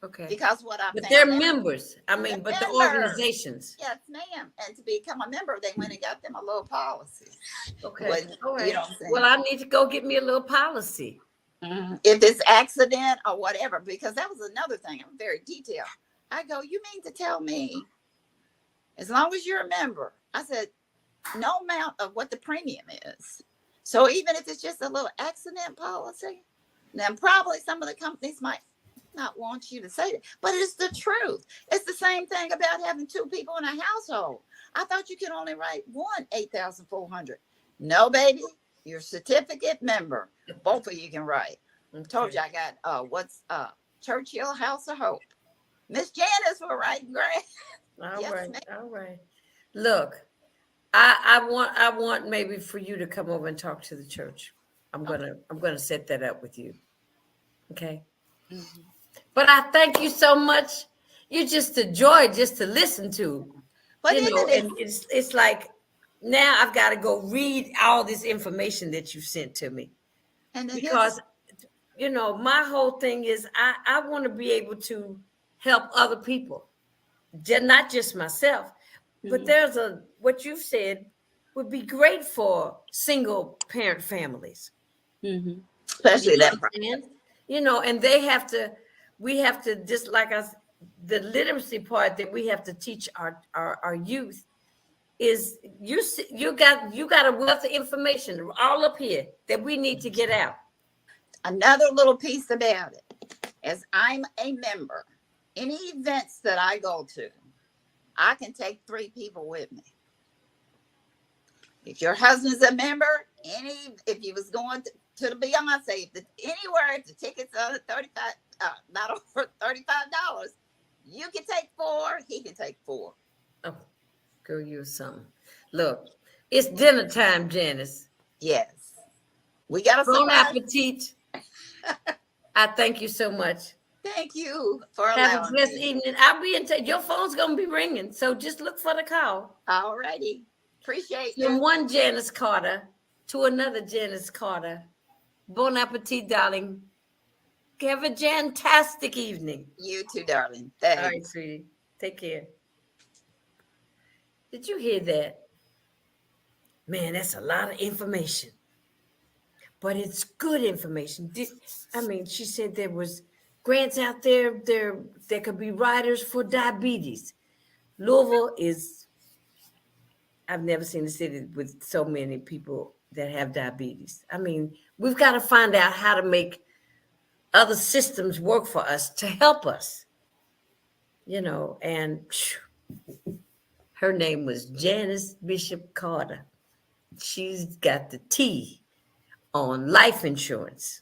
[SPEAKER 1] Okay.
[SPEAKER 2] Because what I
[SPEAKER 1] but
[SPEAKER 2] found
[SPEAKER 1] they're
[SPEAKER 2] out,
[SPEAKER 1] members. I mean, but the organizations.
[SPEAKER 2] yes, ma'am. And to become a member, they went and got them a little policy.
[SPEAKER 1] Okay. All right.
[SPEAKER 2] You know what I'm saying?
[SPEAKER 1] Well, I need to go get me a little policy.
[SPEAKER 2] If it's accident or whatever, because that was another thing. I'm very detailed. I go, you mean to tell me, as long as you're a member, I said, no amount of what the premium is. So even if it's just a little accident policy, then probably some of the companies might not want you to say that, but it's the truth. It's the same thing about having two people in a household. I thought you could only write one 8,400. No, baby, you're a certificate member. Both of you can write.
[SPEAKER 1] Okay.
[SPEAKER 2] Told you I got Churchill House of Hope. Miss Janice for writing grant.
[SPEAKER 1] All right. Look, I want maybe for you to come over and talk to the church. I'm gonna set that up with you. Okay. Mm-hmm. But I thank you so much. You're just a joy just to listen to.
[SPEAKER 2] But
[SPEAKER 1] you know, and it's like now I've got to go read all this information that you sent to me. And because you know, my whole thing is I want to be able to help other people. Not just myself, but there's what you've said would be great for single parent families.
[SPEAKER 2] Mm-hmm. Especially that.
[SPEAKER 1] You know, and we have to just like us, the literacy part that we have to teach our youth is you got a wealth of information all up here that we need to get out.
[SPEAKER 2] Another little piece about it, as I'm a member, any events that I go to, I can take 3 people with me. If your husband's a member, if you was going to the Beyonce, anywhere, if the tickets are not over $35, you can take 4, he can take 4.
[SPEAKER 1] Oh, girl, you're something. Look, it's dinner time, Janice.
[SPEAKER 2] Yes. We got a
[SPEAKER 1] bon appetit. I thank you so much.
[SPEAKER 2] Thank you for allowing me.
[SPEAKER 1] Have a blessed evening. I'll be in touch. Your phone's going to be ringing, so just look for the call.
[SPEAKER 2] All righty. Appreciate you.
[SPEAKER 1] From one Janice Carter to another Janice Carter. Bon appetit, darling. Have a fantastic evening.
[SPEAKER 2] You too, darling. Thanks.
[SPEAKER 1] All right, sweetie. Take care. Did you hear that? Man, that's a lot of information. But it's good information. She said there was grants out there. There could be riders for diabetes. Louisville is, I've never seen a city with so many people that have diabetes. I mean, we've got to find out how to make other systems work for us to help us. You know, and her name was Janice Bishop Carter. She's got the T on life insurance.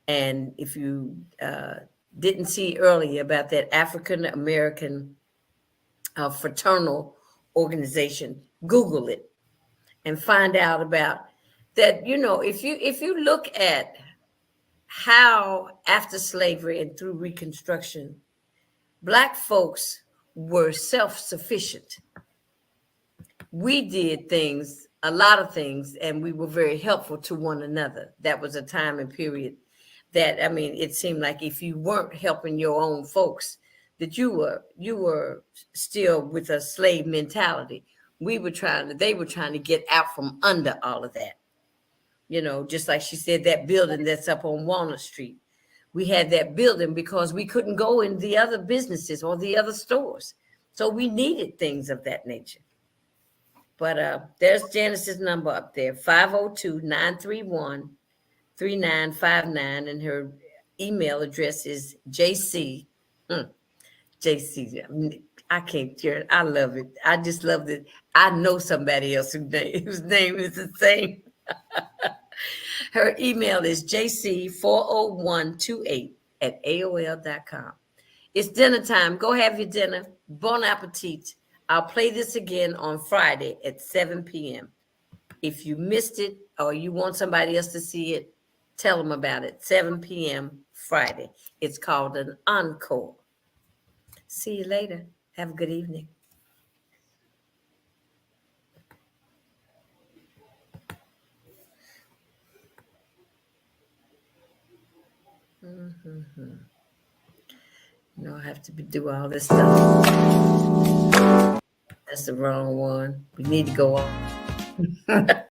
[SPEAKER 1] And if you didn't see earlier about that African American fraternal organization, Google it and find out about that. You know, if you look at how after slavery and through Reconstruction, Black folks were self-sufficient. We did a lot of things, and we were very helpful to one another. That was a time and period that, it seemed like if you weren't helping your own folks, that you were still with a slave mentality. They were trying to get out from under all of that. You know, just like she said, that building that's up on Walnut Street. We had that building because we couldn't go in the other businesses or the other stores. So we needed things of that nature. But there's Janice's number up there, 502-931-3959. And her email address is JC. JC, I can't hear it. I love it. I just love it. I know somebody else whose name is the same. Her email is jc40128@aol.com. It's dinner time. Go have your dinner. Bon appetit. I'll play this again on Friday at 7 p.m. If you missed it or you want somebody else to see it, tell them about it. 7 p.m. Friday. It's called an ENCORE. See you later. Have a good evening. Mhm. I have to do all this stuff. That's the wrong one. We need to go on.